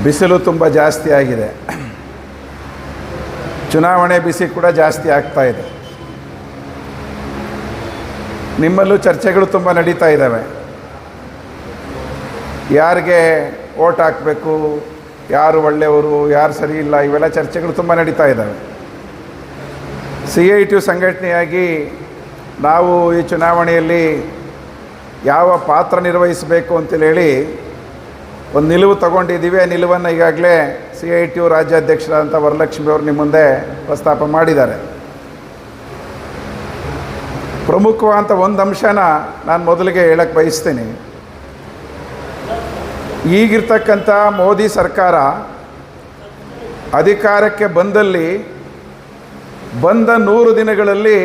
ಬಿಸಿಲು ತುಂಬ ಜಾಸ್ತಿ ಆಗಿದೆ. ಚುನಾವಣೆ ಬಿಸಿ ಕೂಡ ಜಾಸ್ತಿ ಆಗ್ತಾ ಇದೆ. ನಿಮ್ಮಲ್ಲೂ ಚರ್ಚೆಗಳು ತುಂಬ ನಡೀತಾ ಇದ್ದಾವೆ. ಯಾರಿಗೆ ಓಟ್ ಹಾಕಬೇಕು, ಯಾರು ಒಳ್ಳೆಯವರು, ಯಾರು ಸರಿ ಇಲ್ಲ, ಇವೆಲ್ಲ ಚರ್ಚೆಗಳು ತುಂಬ ನಡೀತಾ ಇದ್ದಾವೆ. CITU ಸಂಘಟನೆಯಾಗಿ ನಾವು ಈ ಚುನಾವಣೆಯಲ್ಲಿ ಯಾವ ಪಾತ್ರ ನಿರ್ವಹಿಸಬೇಕು ಅಂತೇಳಿ ಒಂದು ನಿಲುವು ತಗೊಂಡಿದ್ದೀವಿ. ಆ ನಿಲುವನ್ನು ಈಗಾಗಲೇ CITU ರಾಜ್ಯಾಧ್ಯಕ್ಷರಾದಂಥ ವರಲಕ್ಷ್ಮಿ ಅವರು ನಿಮ್ಮ ಮುಂದೆ ಪ್ರಸ್ತಾಪ ಮಾಡಿದ್ದಾರೆ. ಪ್ರಮುಖವಾದಂಥ ಒಂದು ಅಂಶನ ನಾನು ಮೊದಲಿಗೆ ಹೇಳಕ್ಕೆ ಬಯಸ್ತೀನಿ. ಈಗಿರ್ತಕ್ಕಂಥ ಮೋದಿ ಸರ್ಕಾರ ಅಧಿಕಾರಕ್ಕೆ ಬಂದ 100 ದಿನಗಳಲ್ಲಿ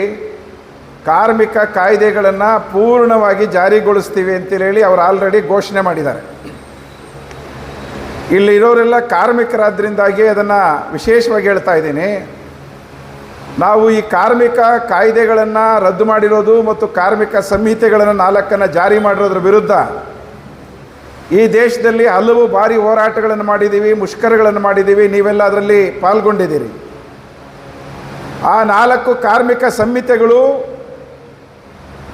ಕಾರ್ಮಿಕ ಕಾಯ್ದೆಗಳನ್ನು ಪೂರ್ಣವಾಗಿ ಜಾರಿಗೊಳಿಸ್ತೀವಿ ಅಂತೇಳಿ ಅವರು ಆಲ್ರೆಡಿ ಘೋಷಣೆ ಮಾಡಿದ್ದಾರೆ. ಇಲ್ಲಿ ಇರೋರೆಲ್ಲ ಕಾರ್ಮಿಕರಾದ್ರಿಂದಾಗಿ ಅದನ್ನು ವಿಶೇಷವಾಗಿ ಹೇಳ್ತಾ ಇದ್ದೀನಿ. ನಾವು ಈ ಕಾರ್ಮಿಕ ಕಾಯ್ದೆಗಳನ್ನು ರದ್ದು ಮಾಡಿರೋದು ಮತ್ತು ಕಾರ್ಮಿಕ ಸಂಹಿತೆಗಳನ್ನು 4 ಜಾರಿ ಮಾಡಿರೋದ್ರ ವಿರುದ್ಧ ಈ ದೇಶದಲ್ಲಿ ಹಲವು ಬಾರಿ ಹೋರಾಟಗಳನ್ನು ಮಾಡಿದ್ದೀವಿ, ಮುಷ್ಕರಗಳನ್ನು ಮಾಡಿದ್ದೀವಿ. ನೀವೆಲ್ಲ ಅದರಲ್ಲಿ ಪಾಲ್ಗೊಂಡಿದ್ದೀರಿ. ಆ 4 ಕಾರ್ಮಿಕ ಸಂಹಿತೆಗಳು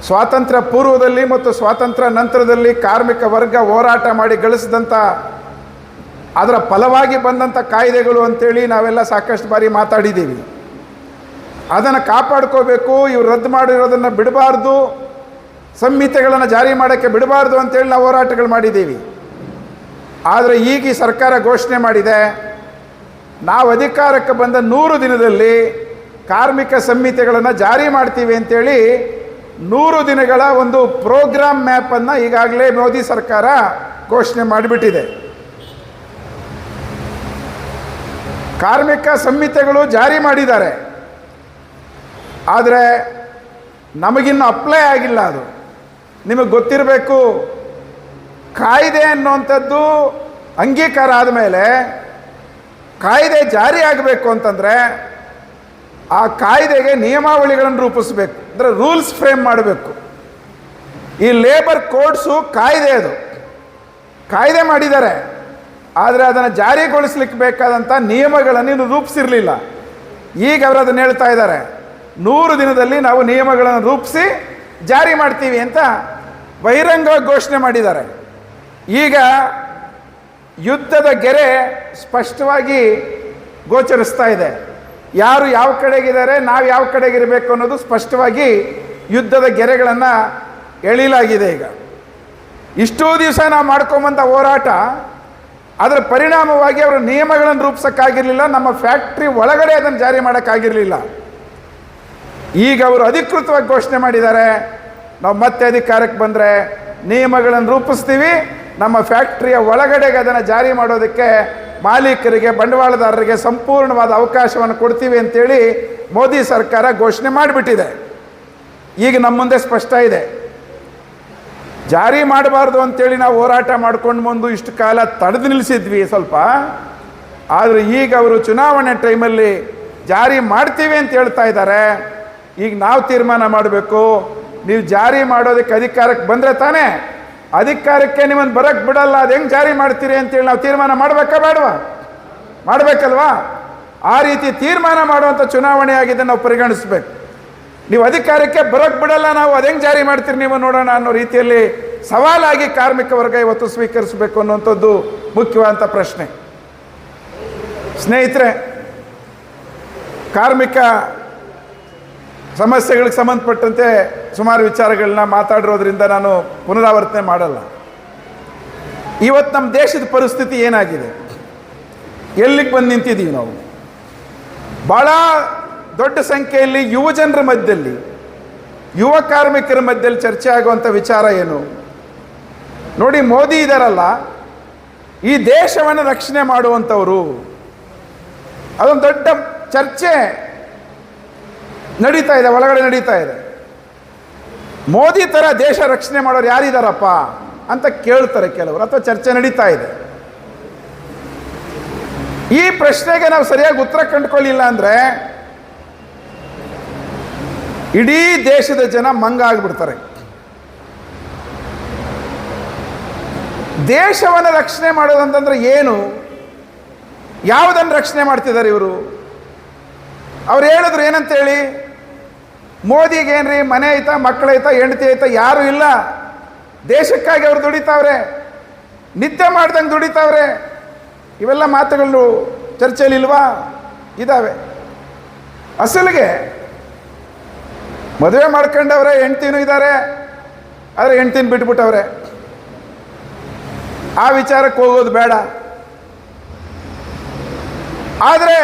ಸ್ವಾತಂತ್ರ್ಯ ಪೂರ್ವದಲ್ಲಿ ಮತ್ತು ಸ್ವಾತಂತ್ರ್ಯ ನಂತರದಲ್ಲಿ ಕಾರ್ಮಿಕ ವರ್ಗ ಹೋರಾಟ ಮಾಡಿ ಗಳಿಸಿದಂಥ ಅದರ ಫಲವಾಗಿ ಬಂದಂಥ ಕಾಯ್ದೆಗಳು ಅಂಥೇಳಿ ನಾವೆಲ್ಲ ಸಾಕಷ್ಟು ಬಾರಿ ಮಾತಾಡಿದ್ದೀವಿ. ಅದನ್ನು ಕಾಪಾಡ್ಕೋಬೇಕು, ಇವ್ರು ರದ್ದು ಮಾಡಿರೋದನ್ನು ಬಿಡಬಾರ್ದು, ಸಂಹಿತೆಗಳನ್ನು ಜಾರಿ ಮಾಡೋಕ್ಕೆ ಬಿಡಬಾರ್ದು ಅಂತೇಳಿ ನಾವು ಹೋರಾಟಗಳು ಮಾಡಿದ್ದೀವಿ. ಆದರೆ ಈಗ ಈ ಸರ್ಕಾರ ಘೋಷಣೆ ಮಾಡಿದೆ, ನಾವು ಅಧಿಕಾರಕ್ಕೆ ಬಂದ 100 ದಿನದಲ್ಲಿ ಕಾರ್ಮಿಕ ಸಂಹಿತೆಗಳನ್ನು ಜಾರಿ ಮಾಡ್ತೀವಿ ಅಂತೇಳಿ 100 ದಿನಗಳ ಒಂದು ಪ್ರೋಗ್ರಾಮ್ ಮ್ಯಾಪನ್ನು ಈಗಾಗಲೇ ಮೋದಿ ಸರ್ಕಾರ ಘೋಷಣೆ ಮಾಡಿಬಿಟ್ಟಿದೆ. ಕಾರ್ಮಿಕ ಸಂಹಿತೆಗಳು ಜಾರಿ ಮಾಡಿದ್ದಾರೆ, ಆದರೆ ನಮಗಿನ್ನು ಅಪ್ಲೈ ಆಗಿಲ್ಲ. ಅದು ನಿಮಗೆ ಗೊತ್ತಿರಬೇಕು. ಕಾಯ್ದೆ ಅನ್ನುವಂಥದ್ದು ಅಂಗೀಕಾರ ಆದಮೇಲೆ ಕಾಯ್ದೆ ಜಾರಿ ಆಗಬೇಕು ಅಂತಂದರೆ ಆ ಕಾಯ್ದೆಗೆ ನಿಯಮಾವಳಿಗಳನ್ನು ರೂಪಿಸಬೇಕು, ಅಂದರೆ ರೂಲ್ಸ್ ಫ್ರೇಮ್ ಮಾಡಬೇಕು. ಈ ಲೇಬರ್ ಕೋಡ್ಸು ಕಾಯ್ದೆ, ಅದು ಕಾಯ್ದೆ ಮಾಡಿದ್ದಾರೆ, ಆದರೆ ಅದನ್ನು ಜಾರಿಗೊಳಿಸ್ಲಿಕ್ಕೆ ಬೇಕಾದಂಥ ನಿಯಮಗಳನ್ನು ಇನ್ನು ರೂಪಿಸಿರಲಿಲ್ಲ. ಈಗ ಅವರು ಅದನ್ನು ಹೇಳ್ತಾ ಇದ್ದಾರೆ, 100 ದಿನದಲ್ಲಿ ನಾವು ನಿಯಮಗಳನ್ನು ರೂಪಿಸಿ ಜಾರಿ ಮಾಡ್ತೀವಿ ಅಂತ ಬಹಿರಂಗವಾಗಿ ಘೋಷಣೆ ಮಾಡಿದ್ದಾರೆ. ಈಗ ಯುದ್ಧದ ಗೆರೆ ಸ್ಪಷ್ಟವಾಗಿ ಗೋಚರಿಸ್ತಾ ಇದೆ. ಯಾರು ಯಾವ ಕಡೆಗಿದ್ದಾರೆ, ನಾವು ಯಾವ ಕಡೆಗಿರಬೇಕು ಅನ್ನೋದು ಸ್ಪಷ್ಟವಾಗಿ ಯುದ್ಧದ ಗೆರೆಗಳನ್ನು ಎಳಿಲಾಗಿದೆ. ಈಗ ಇಷ್ಟೂ ದಿವಸ ನಾವು ಮಾಡ್ಕೊಂಬಂಥ ಹೋರಾಟ, ಅದರ ಪರಿಣಾಮವಾಗಿ ಅವರು ನಿಯಮಗಳನ್ನು ರೂಪಿಸೋಕ್ಕಾಗಿರಲಿಲ್ಲ, ನಮ್ಮ ಫ್ಯಾಕ್ಟ್ರಿ ಒಳಗಡೆ ಅದನ್ನು ಜಾರಿ ಮಾಡೋಕ್ಕಾಗಿರಲಿಲ್ಲ. ಈಗ ಅವರು ಅಧಿಕೃತವಾಗಿ ಘೋಷಣೆ ಮಾಡಿದ್ದಾರೆ, ನಾವು ಮತ್ತೆ ಅಧಿಕಾರಕ್ಕೆ ಬಂದರೆ ನಿಯಮಗಳನ್ನು ರೂಪಿಸ್ತೀವಿ, ನಮ್ಮ ಫ್ಯಾಕ್ಟ್ರಿಯ ಒಳಗಡೆಗೆ ಅದನ್ನು ಜಾರಿ ಮಾಡೋದಕ್ಕೆ ಮಾಲೀಕರಿಗೆ, ಬಂಡವಾಳದಾರರಿಗೆ ಸಂಪೂರ್ಣವಾದ ಅವಕಾಶವನ್ನು ಕೊಡ್ತೀವಿ ಅಂತೇಳಿ ಮೋದಿ ಸರ್ಕಾರ ಘೋಷಣೆ ಮಾಡಿಬಿಟ್ಟಿದೆ. ಈಗ ನಮ್ಮ ಮುಂದೆ ಸ್ಪಷ್ಟ ಇದೆ, ಜಾರಿ ಮಾಡಬಾರ್ದು ಅಂತೇಳಿ ನಾವು ಹೋರಾಟ ಮಾಡ್ಕೊಂಡು ಬಂದು ಇಷ್ಟು ಕಾಲ ತಡೆದು ನಿಲ್ಲಿಸಿದ್ವಿ ಸ್ವಲ್ಪ. ಆದರೆ ಈಗ ಅವರು ಚುನಾವಣೆ ಟೈಮಲ್ಲಿ ಜಾರಿ ಮಾಡ್ತೀವಿ ಅಂತ ಹೇಳ್ತಾ ಇದ್ದಾರೆ. ಈಗ ನಾವು ತೀರ್ಮಾನ ಮಾಡಬೇಕು, ನೀವು ಜಾರಿ ಮಾಡೋದಕ್ಕೆ ಅಧಿಕಾರಕ್ಕೆ ಬಂದರೆ ತಾನೇ, ಅಧಿಕಾರಕ್ಕೆ ನಿಮ್ಮನ್ನು ಬರೋಕ್ಕೆ ಬಿಡಲ್ಲ, ಅದು ಹೆಂಗೆ ಜಾರಿ ಮಾಡ್ತೀರಿ ಅಂತೇಳಿ ನಾವು ತೀರ್ಮಾನ ಮಾಡಬೇಕಾ ಬೇಡವಾ? ಮಾಡಬೇಕಲ್ವಾ? ಆ ರೀತಿ ತೀರ್ಮಾನ ಮಾಡುವಂಥ ಚುನಾವಣೆ ಆಗಿದೆ, ನಾವು ಪರಿಗಣಿಸ್ಬೇಕು. ನೀವು ಅಧಿಕಾರಕ್ಕೆ ಬರೋಕ್ಕೆ ಬಿಡಲ್ಲ, ನಾವು ಅದು ಹೆಂಗೆ ಜಾರಿ ಮಾಡ್ತೀರಿ ನೀವು ನೋಡೋಣ ಅನ್ನೋ ರೀತಿಯಲ್ಲಿ ಸವಾಲಾಗಿ ಕಾರ್ಮಿಕ ವರ್ಗ ಇವತ್ತು ಸ್ವೀಕರಿಸಬೇಕು ಅನ್ನುವಂಥದ್ದು ಮುಖ್ಯವಾದಂಥ ಪ್ರಶ್ನೆ. ಸ್ನೇಹಿತರೆ, ಕಾರ್ಮಿಕ ಸಮಸ್ಯೆಗಳಿಗೆ ಸಂಬಂಧಪಟ್ಟಂತೆ ಸುಮಾರು ವಿಚಾರಗಳನ್ನ ಮಾತಾಡಿರೋದ್ರಿಂದ ನಾನು ಪುನರಾವರ್ತನೆ ಮಾಡಲ್ಲ. ಇವತ್ತು ನಮ್ಮ ದೇಶದ ಪರಿಸ್ಥಿತಿ ಏನಾಗಿದೆ, ಎಲ್ಲಿಗೆ ಬಂದು ನಿಂತಿದ್ದೀವಿ ನಾವು? ಭಾಳ ದೊಡ್ಡ ಸಂಖ್ಯೆಯಲ್ಲಿ ಯುವಜನರ ಮಧ್ಯದಲ್ಲಿ, ಯುವ ಕಾರ್ಮಿಕರ ಮಧ್ಯದಲ್ಲಿ ಚರ್ಚೆ ಆಗುವಂಥ ವಿಚಾರ ಏನು ನೋಡಿ. ಮೋದಿ ಇದ್ದಾರಲ್ಲ, ಈ ದೇಶವನ್ನು ರಕ್ಷಣೆ ಮಾಡುವಂಥವರು, ಅದೊಂದು ದೊಡ್ಡ ಚರ್ಚೆ ನಡೀತಾ ಇದೆ, ಒಳಗಡೆ ನಡೀತಾ ಇದೆ. ಮೋದಿ ಥರ ದೇಶ ರಕ್ಷಣೆ ಮಾಡೋರು ಯಾರಿದ್ದಾರಪ್ಪ ಅಂತ ಕೇಳ್ತಾರೆ ಕೆಲವರು, ಅಥವಾ ಚರ್ಚೆ ನಡೀತಾ ಇದೆ. ಈ ಪ್ರಶ್ನೆಗೆ ನಾವು ಸರಿಯಾಗಿ ಉತ್ತರ ಕಂಡುಕೊಳ್ಳಿಲ್ಲ ಅಂದರೆ ಇಡೀ ದೇಶದ ಜನ ಮಂಗ ಆಗಿಬಿಡ್ತಾರೆ. ದೇಶವನ್ನು ರಕ್ಷಣೆ ಮಾಡೋದಂತಂದ್ರೆ ಏನು? ಯಾವುದನ್ನು ರಕ್ಷಣೆ ಮಾಡ್ತಿದ್ದಾರೆ ಇವರು? ಅವ್ರು ಹೇಳಿದ್ರು ಏನಂತೇಳಿ, ಮೋದಿಗೇನ್ರಿ ಮನೆ ಐತಾ, ಮಕ್ಕಳೈತಾ, ಹೆಂಡತಿ ಐತಾ, ಯಾರೂ ಇಲ್ಲ, ದೇಶಕ್ಕಾಗಿ ಅವ್ರು ದುಡಿತಾವ್ರೆ, ನಿದ್ದೆ ಮಾಡ್ದಂಗೆ ದುಡಿತಾವ್ರೆ. ಇವೆಲ್ಲ ಮಾತುಗಳು ಚರ್ಚೆಯಲ್ಲಿ ಇಲ್ವಾ? ಇದ್ದಾವೆ. ಅಸಲಿಗೆ ಮದುವೆ ಮಾಡ್ಕೊಂಡವ್ರೆ, ಹೆಂಡ್ತಿನೂ ಇದ್ದಾರೆ, ಆದರೆ ಹೆಂಡ್ತಿನ ಬಿಟ್ಬಿಟ್ಟವ್ರೆ. ಆ ವಿಚಾರಕ್ಕೆ ಹೋಗೋದು ಬೇಡ. ಆದರೆ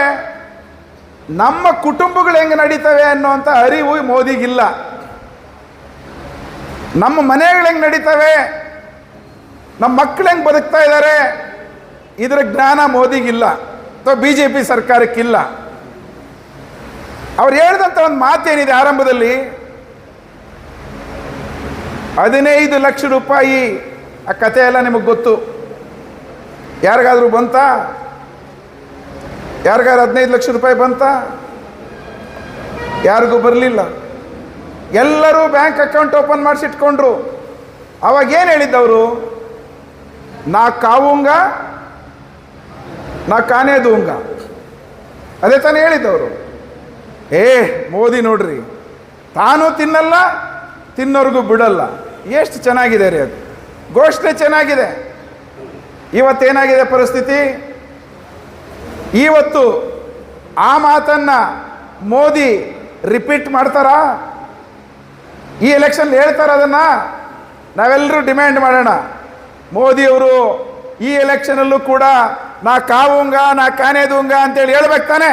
ನಮ್ಮ ಕುಟುಂಬಗಳು ಹೆಂಗೆ ನಡೀತವೆ ಅನ್ನೋಂಥ ಅರಿವು ಮೋದಿಗಿಲ್ಲ. ನಮ್ಮ ಮನೆಗಳು ಹೆಂಗೆ ನಡೀತವೆ, ನಮ್ಮ ಮಕ್ಕಳು ಹೆಂಗೆ ಬದುಕ್ತಾ ಇದ್ದಾರೆ, ಇದರ ಜ್ಞಾನ ಮೋದಿಗಿಲ್ಲ ಅಥವಾ BJP ಸರ್ಕಾರಕ್ಕಿಲ್ಲ. ಅವ್ರು ಹೇಳಿದಂಥ ಒಂದು ಮಾತೇನಿದೆ ಆರಂಭದಲ್ಲಿ, 15 ಲಕ್ಷ ರೂಪಾಯಿ, ಆ ಕಥೆ ಎಲ್ಲ ನಿಮಗೆ ಗೊತ್ತು. ಯಾರಿಗಾದ್ರೂ ಬಂತಾ? ಯಾರಿಗಾದ್ರು 15 ಲಕ್ಷ ರೂಪಾಯಿ ಬಂತಾ? ಯಾರಿಗೂ ಬರಲಿಲ್ಲ. ಎಲ್ಲರೂ ಬ್ಯಾಂಕ್ ಅಕೌಂಟ್ ಓಪನ್ ಮಾಡಿಸಿಟ್ಕೊಂಡ್ರು. ಅವಾಗ ಏನು ಹೇಳಿದ್ದವರು? ನಾ ಕಾವುಂಗ ನಾ ಕಾನೇ ದೂಂಗ, ಅದೇ ತಾನೇ ಹೇಳಿದ್ದವರು. ಮೋದಿ ನೋಡ್ರಿ, ತಾನೂ ತಿನ್ನಲ್ಲ, ತಿನ್ನೋರ್ಗೂ ಬಿಡಲ್ಲ. ಎಷ್ಟು ಚೆನ್ನಾಗಿದೆ ರೀ ಅದು, ಘೋಷಣೆ ಚೆನ್ನಾಗಿದೆ. ಇವತ್ತೇನಾಗಿದೆ ಪರಿಸ್ಥಿತಿ? ಇವತ್ತು ಆ ಮಾತನ್ನು ಮೋದಿ ರಿಪೀಟ್ ಮಾಡ್ತಾರಾ? ಈ ಎಲೆಕ್ಷನ್ ಹೇಳ್ತಾರ? ಅದನ್ನು ನಾವೆಲ್ಲರೂ ಡಿಮ್ಯಾಂಡ್ ಮಾಡೋಣ. ಮೋದಿಯವರು ಈ ಎಲೆಕ್ಷನಲ್ಲೂ ಕೂಡ ನಾ ಕಾವುಂಗ ನಾ ಕಾನೇ ದೂಂಗ ಅಂತೇಳಿ ಹೇಳ್ಬೇಕು ತಾನೆ?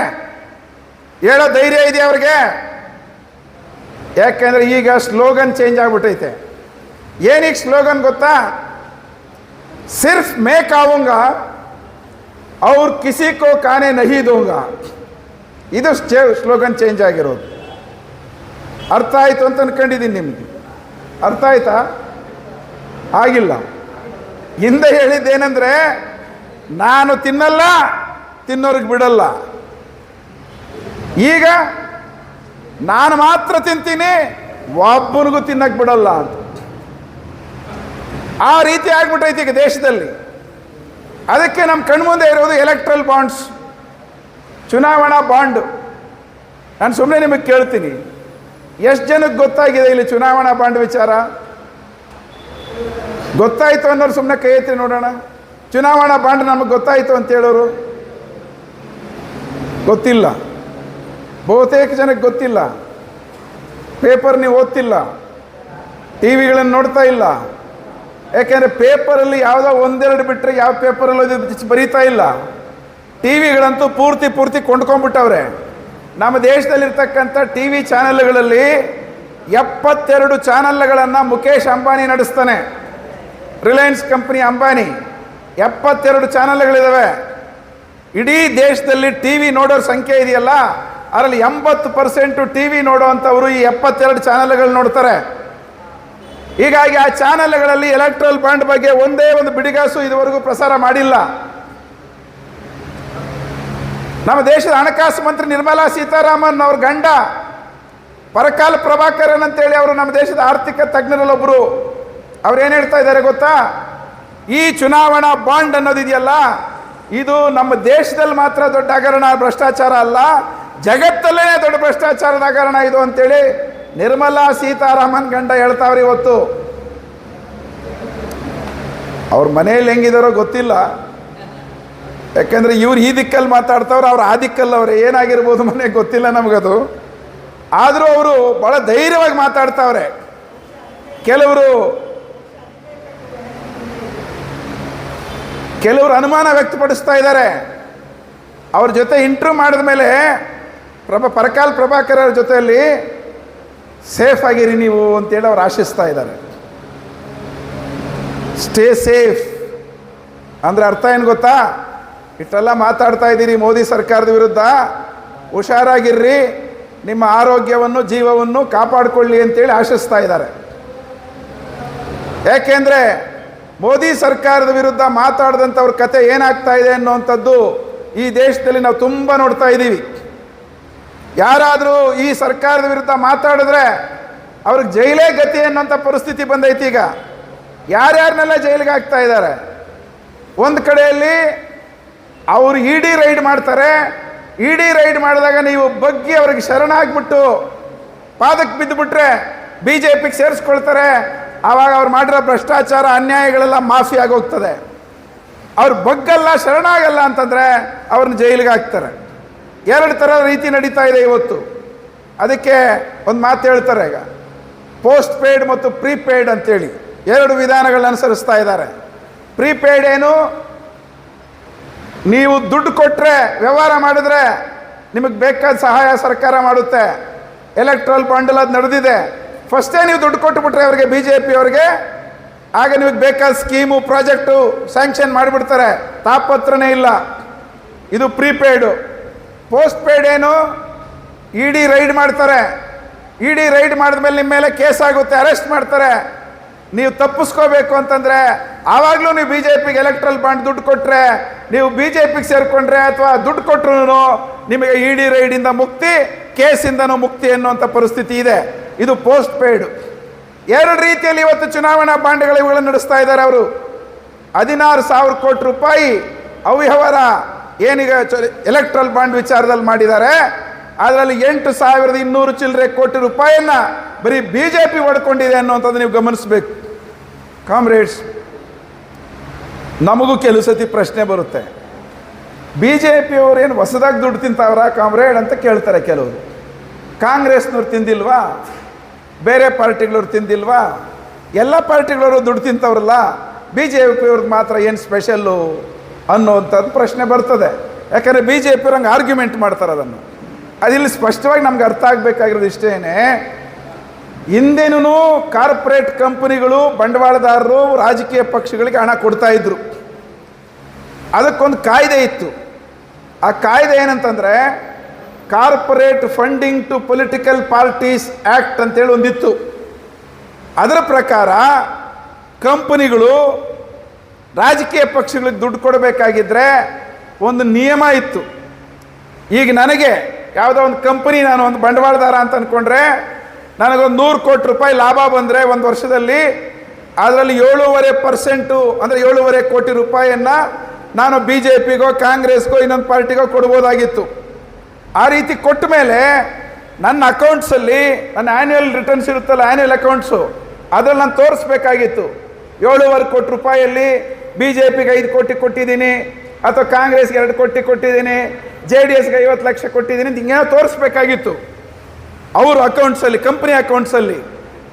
ಹೇಳೋ ಧೈರ್ಯ ಇದೆ ಅವ್ರಿಗೆ? ಯಾಕೆಂದರೆ ಈಗ ಸ್ಲೋಗನ್ ಚೇಂಜ್ ಆಗಿಬಿಟ್ಟೈತೆ. ಏನೀಗ ಸ್ಲೋಗನ್ ಗೊತ್ತಾ? ಸಿರ್ಫ್ ಮೇ ಕಾವುಂಗ ಅವ್ರು ಕಿಸಿ ಕೋ ಕಾನೇ ನಹಿ ದೂಂಗ. ಇದು ಸ್ಲೋಗನ್ ಚೇಂಜ್ ಆಗಿರೋದು. ಅರ್ಥ ಆಯಿತು ಅಂತ ಅನ್ಕೊಂಡಿದ್ದೀನಿ. ನಿಮಗೆ ಅರ್ಥ ಆಯ್ತಾ? ಆಗಿಲ್ಲ. ಹಿಂದೆ ಹೇಳಿದ್ದೇನೆಂದರೆ, ನಾನು ತಿನ್ನಲ್ಲ, ತಿನ್ನೋರಿಗೆ ಬಿಡಲ್ಲ. ಈಗ ನಾನು ಮಾತ್ರ ತಿಂತೀನಿ, ಒಬ್ಬನಿಗೂ ತಿನ್ನಕ್ಕೆ ಬಿಡಲ್ಲ ಅಂತ. ಆ ರೀತಿ ಆಗ್ಬಿಟ್ಟೈತಿ ಈಗ ದೇಶದಲ್ಲಿ. ಅದಕ್ಕೆ ನಮ್ಮ ಕಣ್ಮುಂದೆ ಇರೋದು ಎಲೆಕ್ಟ್ರಲ್ ಬಾಂಡ್ಸ್, ಚುನಾವಣಾ ಬಾಂಡ್. ನಾನು ಸುಮ್ಮನೆ ನಿಮಗೆ ಕೇಳ್ತೀನಿ, ಎಷ್ಟು ಜನಕ್ಕೆ ಗೊತ್ತಾಗಿದೆ ಇಲ್ಲಿ ಚುನಾವಣಾ ಬಾಂಡ್ ವಿಚಾರ? ಗೊತ್ತಾಯಿತು ಅನ್ನೋರು ಸುಮ್ಮನೆ ಕೈ ಎತ್ತಿ ನೋಡೋಣ. ಚುನಾವಣಾ ಬಾಂಡ್ ನಮಗೆ ಗೊತ್ತಾಯಿತು ಅಂತ ಹೇಳೋರು ಗೊತ್ತಿಲ್ಲ. ಬಹುತೇಕ ಜನಕ್ಕೆ ಗೊತ್ತಿಲ್ಲ. ಪೇಪರ್ ನೀವು ಓದ್ತಿಲ್ಲ, ಟಿ ವಿಗಳನ್ನು ನೋಡ್ತಾ ಇಲ್ಲ. ಯಾಕೆಂದರೆ ಪೇಪರಲ್ಲಿ ಯಾವುದೋ ಒಂದೆರಡು ಬಿಟ್ಟರೆ ಯಾವ ಪೇಪರಲ್ಲಿ ಬರೀತಾ ಇಲ್ಲ. ಟಿ ವಿಗಳಂತೂ ಪೂರ್ತಿ ಕೊಂಡ್ಕೊಂಡ್ಬಿಟ್ಟವ್ರೆ. ನಮ್ಮ ದೇಶದಲ್ಲಿರ್ತಕ್ಕಂಥ ಟಿ ವಿ ಚಾನೆಲ್ಗಳಲ್ಲಿ 72 ಚಾನೆಲ್ಗಳನ್ನು ಮುಖೇಶ್ ಅಂಬಾನಿ ನಡೆಸ್ತಾನೆ. ರಿಲಯನ್ಸ್ ಕಂಪನಿ ಅಂಬಾನಿ 72 ಚಾನೆಲ್ಗಳಿದ್ದಾವೆ. ಇಡೀ ದೇಶದಲ್ಲಿ ಟಿ ವಿ ನೋಡೋರ ಸಂಖ್ಯೆ ಇದೆಯಲ್ಲ, ಅದರಲ್ಲಿ 80% ಟಿ ವಿ ನೋಡೋವಂಥವರು ಈ 72 ಚಾನೆಲ್ಗಳು ನೋಡ್ತಾರೆ. ಹೀಗಾಗಿ ಆ ಚಾನೆಲ್ಗಳಲ್ಲಿ ಎಲೆಕ್ಟ್ರಲ್ ಬಾಂಡ್ ಬಗ್ಗೆ ಒಂದೇ ಒಂದು ಬಿಡಿಗಾಸು ಇದುವರೆಗೂ ಪ್ರಸಾರ ಮಾಡಿಲ್ಲ. ನಮ್ಮ ದೇಶದ ಹಣಕಾಸು ಮಂತ್ರಿ ನಿರ್ಮಲಾ ಸೀತಾರಾಮನ್ ಅವ್ರ ಗಂಡ ಪರಕಾಲ್ ಪ್ರಭಾಕರನ್ ಅಂತೇಳಿ ಅವರು ನಮ್ಮ ದೇಶದ ಆರ್ಥಿಕ ತಜ್ಞರಲ್ಲೊಬ್ಬರು. ಅವ್ರೇನು ಹೇಳ್ತಾ ಇದ್ದಾರೆ ಗೊತ್ತಾ? ಈ ಚುನಾವಣಾ ಬಾಂಡ್ ಅನ್ನೋದಿದೆಯಲ್ಲ, ಇದು ನಮ್ಮ ದೇಶದಲ್ಲಿ ಮಾತ್ರ ದೊಡ್ಡ ಹಗರಣ, ಭ್ರಷ್ಟಾಚಾರ ಅಲ್ಲ, ಜಗತ್ತಲ್ಲೇ ದೊಡ್ಡ ಭ್ರಷ್ಟಾಚಾರದ ಹಗರಣ ಇದು ಅಂತೇಳಿ ನಿರ್ಮಲಾ ಸೀತಾರಾಮನ್ ಗಂಡ ಹೇಳ್ತಾವ್ರಿ. ಇವತ್ತು ಅವ್ರ ಮನೆಯಲ್ಲಿ ಹೆಂಗಿದಾರೋ ಗೊತ್ತಿಲ್ಲ. ಯಾಕೆಂದರೆ ಇವ್ರು ಈ ದಿಕ್ಕಲ್ಲಿ ಮಾತಾಡ್ತಾವ್ರೆ, ಅವ್ರು ಆ ದಿಕ್ಕಲ್ಲಿ ಅವ್ರೆ. ಏನಾಗಿರ್ಬೋದು ಮನೆಗೆ ಗೊತ್ತಿಲ್ಲ ನಮಗದು. ಆದರೂ ಅವರು ಭಾಳ ಧೈರ್ಯವಾಗಿ ಮಾತಾಡ್ತಾವ್ರೆ. ಕೆಲವರು ಅನುಮಾನ ವ್ಯಕ್ತಪಡಿಸ್ತಾ ಇದ್ದಾರೆ. ಅವ್ರ ಜೊತೆ ಇಂಟರ್ವ್ಯೂ ಮಾಡಿದ ಮೇಲೆ ಪರಕಾಲ್ ಪ್ರಭಾಕರ್ ಅವ್ರ ಜೊತೆಯಲ್ಲಿ ಸೇಫ್ ಆಗಿರಿ ನೀವು ಅಂತೇಳಿ ಅವ್ರು ಆಶಿಸ್ತಾ ಇದ್ದಾರೆ. ಸ್ಟೇ ಸೇಫ್ ಅಂದರೆ ಅರ್ಥ ಏನು ಗೊತ್ತಾ? ಇಷ್ಟೆಲ್ಲ ಮಾತಾಡ್ತಾ ಇದ್ದೀರಿ ಮೋದಿ ಸರ್ಕಾರದ ವಿರುದ್ಧ, ಹುಷಾರಾಗಿರ್ರಿ, ನಿಮ್ಮ ಆರೋಗ್ಯವನ್ನು ಜೀವವನ್ನು ಕಾಪಾಡಿಕೊಳ್ಳಿ ಅಂತೇಳಿ ಆಶಿಸ್ತಾ ಇದ್ದಾರೆ. ಯಾಕೆಂದರೆ ಮೋದಿ ಸರ್ಕಾರದ ವಿರುದ್ಧ ಮಾತಾಡಿದಂಥವ್ರ ಕತೆ ಏನಾಗ್ತಾ ಇದೆ ಅನ್ನೋವಂಥದ್ದು ಈ ದೇಶದಲ್ಲಿ ನಾವು ತುಂಬ ನೋಡ್ತಾ ಇದ್ದೀವಿ. ಯಾರಾದರೂ ಈ ಸರ್ಕಾರದ ವಿರುದ್ಧ ಮಾತಾಡಿದ್ರೆ ಅವ್ರಿಗೆ ಜೈಲೇ ಗತಿ ಅನ್ನೋಂಥ ಪರಿಸ್ಥಿತಿ ಬಂದೈತಿ. ಈಗ ಯಾರ್ಯಾರನ್ನೆಲ್ಲ ಜೈಲಿಗೆ ಹಾಕ್ತಾ ಇದ್ದಾರೆ. ಒಂದು ಕಡೆಯಲ್ಲಿ ಅವರು ಇಡಿ ರೈಡ್ ಮಾಡ್ತಾರೆ. ಇಡಿ ರೈಡ್ ಮಾಡಿದಾಗ ನೀವು ಬಗ್ಗಿ ಅವ್ರಿಗೆ ಶರಣಾಗ್ಬಿಟ್ಟು ಪಾದಕ್ಕೆ ಬಿದ್ದುಬಿಟ್ರೆ ಬಿ ಜೆ ಪಿಗೆ ಸೇರಿಸ್ಕೊಳ್ತಾರೆ. ಆವಾಗ ಅವ್ರು ಮಾಡಿರೋ ಭ್ರಷ್ಟಾಚಾರ ಅನ್ಯಾಯಗಳೆಲ್ಲ ಮಾಫಿ ಆಗೋಗ್ತದೆ. ಅವ್ರು ಬಗ್ಗಲ್ಲ ಶರಣಾಗಲ್ಲ ಅಂತಂದರೆ ಅವ್ರನ್ನ ಜೈಲಿಗೆ ಹಾಕ್ತಾರೆ. ಎರಡು ಥರ ರೀತಿ ನಡೀತಾ ಇದೆ ಇವತ್ತು. ಅದಕ್ಕೆ ಒಂದು ಮಾತು ಹೇಳ್ತಾರೆ, ಈಗ ಪೋಸ್ಟ್ ಪೇಯ್ಡ್ ಮತ್ತು ಪ್ರೀಪೇಯ್ಡ್ ಅಂತೇಳಿ ಎರಡು ವಿಧಾನಗಳನ್ನ ಅನುಸರಿಸ್ತಾ ಇದ್ದಾರೆ. ಪ್ರೀಪೇಯ್ಡ್ ಏನು, ನೀವು ದುಡ್ಡು ಕೊಟ್ಟರೆ ವ್ಯವಹಾರ ಮಾಡಿದ್ರೆ ನಿಮಗೆ ಬೇಕಾದ ಸಹಾಯ ಸರ್ಕಾರ ಮಾಡುತ್ತೆ. ಎಲೆಕ್ಟ್ರಲ್ ಬಾಂಡಲ್ ಅದು ನಡೆದಿದೆ. ಫಸ್ಟೇ ನೀವು ದುಡ್ಡು ಕೊಟ್ಟುಬಿಟ್ರೆ ಅವರಿಗೆ, ಬಿ ಜೆ ಪಿ ಅವರಿಗೆ, ಆಗ ನಿಮಗೆ ಬೇಕಾದ ಸ್ಕೀಮು ಪ್ರಾಜೆಕ್ಟು ಸ್ಯಾಂಕ್ಷನ್ ಮಾಡಿಬಿಡ್ತಾರೆ, ತಾಪತ್ರನೇ ಇಲ್ಲ. ಇದು ಪ್ರೀಪೇಯ್ಡು. ಪೋಸ್ಟ್ ಪೇಯ್ಡ್ ಏನು, ಇಡಿ ರೈಡ್ ಮಾಡ್ತಾರೆ. ಇಡಿ ರೈಡ್ ಮಾಡಿದ್ಮೇಲೆ ನಿಮ್ಮ ಮೇಲೆ ಕೇಸ್ ಆಗುತ್ತೆ, ಅರೆಸ್ಟ್ ಮಾಡ್ತಾರೆ. ನೀವು ತಪ್ಪಿಸ್ಕೋಬೇಕು ಅಂತಂದರೆ ಆವಾಗಲೂ ನೀವು ಬಿ ಜೆ ಪಿಗೆ ಎಲೆಕ್ಟ್ರಲ್ ಬಾಂಡ್ ದುಡ್ಡು ಕೊಟ್ಟರೆ, ನೀವು ಬಿ ಜೆ ಪಿಗೆ ಸೇರಿಕೊಂಡ್ರೆ ಅಥವಾ ದುಡ್ಡು ಕೊಟ್ಟರು ನಿಮಗೆ ಇಡಿ ರೈಡಿಂದ ಮುಕ್ತಿ, ಕೇಸಿಂದನೂ ಮುಕ್ತಿ ಅನ್ನುವಂಥ ಪರಿಸ್ಥಿತಿ ಇದೆ. ಇದು ಪೋಸ್ಟ್ ಪೇಯ್ಡ್. ಎರಡು ರೀತಿಯಲ್ಲಿ ಇವತ್ತು ಚುನಾವಣಾ ಬಾಂಡ್ಗಳು ಇವುಗಳನ್ನು ನಡೆಸ್ತಾ ಇದ್ದಾರೆ ಅವರು. 16,000 ಕೋಟಿ ರೂಪಾಯಿ ಅವ್ಯವಹಾರ ಏನೀಗ ಎಲೆಕ್ಟ್ರಲ್ ಬಾಂಡ್ ವಿಚಾರದಲ್ಲಿ ಮಾಡಿದ್ದಾರೆ. ಅದರಲ್ಲಿ 8,200 ಚಿಲ್ಲರೆ ಕೋಟಿ ರೂಪಾಯಿಯನ್ನ ಬರೀ ಬಿ ಜೆ ಪಿ ಹೊಡ್ಕೊಂಡಿದೆ ಅನ್ನುವಂಥದ್ದು ನೀವು ಗಮನಿಸಬೇಕು. ಕಾಮ್ರೇಡ್ಸ್, ನಮಗೂ ಕೆಲವು ಸತಿ ಪ್ರಶ್ನೆ ಬರುತ್ತೆ, ಬಿ ಜೆ ಪಿಯವರು ಏನು ಹೊಸದಾಗಿ ದುಡ್ಡು ತಿಂತಾವ್ರಾ ಕಾಮ್ರೇಡ್ ಅಂತ ಕೇಳ್ತಾರೆ ಕೆಲವರು. ಕಾಂಗ್ರೆಸ್ನವ್ರು ತಿಂದಿಲ್ವಾ, ಬೇರೆ ಪಾರ್ಟಿಗಳವ್ರು ತಿಂದಿಲ್ವಾ, ಎಲ್ಲ ಪಾರ್ಟಿಗಳವರು ದುಡ್ಡು ತಿಂತವ್ರಲ್ಲ, ಬಿ ಜೆ ಪಿಯವ್ರದ್ದು ಮಾತ್ರ ಏನು ಸ್ಪೆಷಲ್ಲು ಅನ್ನೋವಂಥದ್ದು ಪ್ರಶ್ನೆ ಬರ್ತದೆ. ಯಾಕಂದರೆ ಬಿ ಜೆ ಪಿಯವ್ರು ಹಂಗೆ ಆರ್ಗ್ಯುಮೆಂಟ್ ಮಾಡ್ತಾರೆ. ಅದನ್ನು ಅದಿಲ್ಲಿ ಸ್ಪಷ್ಟವಾಗಿ ನಮ್ಗೆ ಅರ್ಥ ಆಗಬೇಕಾಗಿರೋದು ಇಷ್ಟೇನೆ, ಹಿಂದೇನೂ ಕಾರ್ಪೊರೇಟ್ ಕಂಪನಿಗಳು, ಬಂಡವಾಳದಾರರು ರಾಜಕೀಯ ಪಕ್ಷಗಳಿಗೆ ಹಣ ಕೊಡ್ತಾ ಇದ್ರು. ಅದಕ್ಕೊಂದು ಕಾಯ್ದೆ ಇತ್ತು. ಆ ಕಾಯ್ದೆ ಏನಂತಂದರೆ corporate funding to political parties act ಅಂತೇಳಿ ಒಂದಿತ್ತು. ಅದರ ಪ್ರಕಾರ ಕಂಪನಿಗಳು ರಾಜಕೀಯ ಪಕ್ಷಗಳಿಗೆ ದುಡ್ಡು ಕೊಡಬೇಕಾಗಿದ್ದರೆ ಒಂದು ನಿಯಮ ಇತ್ತು. ಈಗ ನನಗೆ ಯಾವುದೋ ಒಂದು ಕಂಪನಿ, ನಾನು ಒಂದು ಬಂಡವಾಳದಾರ ಅಂತ ಅಂದ್ಕೊಂಡ್ರೆ, ನನಗೊಂದು 100 ಕೋಟಿ ರೂಪಾಯಿ ಲಾಭ ಬಂದರೆ ಒಂದು ವರ್ಷದಲ್ಲಿ, ಅದರಲ್ಲಿ 7.5% ಅಂದರೆ 7.5 ಕೋಟಿ ರೂಪಾಯಿಯನ್ನು ನಾನು ಬಿ ಜೆ ಪಿಗೋ ಕಾಂಗ್ರೆಸ್ಗೋ ಇನ್ನೊಂದು ಪಾರ್ಟಿಗೋ ಕೊಡ್ಬೋದಾಗಿತ್ತು. ಆ ರೀತಿ ಕೊಟ್ಟ ಮೇಲೆ ನನ್ನ ಅಕೌಂಟ್ಸಲ್ಲಿ ನನ್ನ ಆ್ಯನ್ಯುವಲ್ ರಿಟರ್ನ್ಸ್ ಇರುತ್ತಲ್ಲ, ಆ್ಯನ್ಯುವಲ್ ಅಕೌಂಟ್ಸು, ಅದರಲ್ಲಿ ನಾನು ತೋರಿಸ್ಬೇಕಾಗಿತ್ತು. 7.5 ಕೋಟಿ ರೂಪಾಯಿಯಲ್ಲಿ ಬಿ ಜೆ ಪಿಗೆ 5 ಕೋಟಿ ಕೊಟ್ಟಿದ್ದೀನಿ, ಅಥವಾ ಕಾಂಗ್ರೆಸ್ಗೆ 2 ಕೋಟಿ ಕೊಟ್ಟಿದ್ದೀನಿ, ಜೆ ಡಿ ಎಸ್ಗೆ 50 ಲಕ್ಷ ಕೊಟ್ಟಿದ್ದೀನಿ ಅಂತ ಹಿಂಗೇನೋ ತೋರಿಸ್ಬೇಕಾಗಿತ್ತು. ಅವ್ರ ಅಕೌಂಟ್ಸಲ್ಲಿ, ಕಂಪ್ನಿ ಅಕೌಂಟ್ಸಲ್ಲಿ.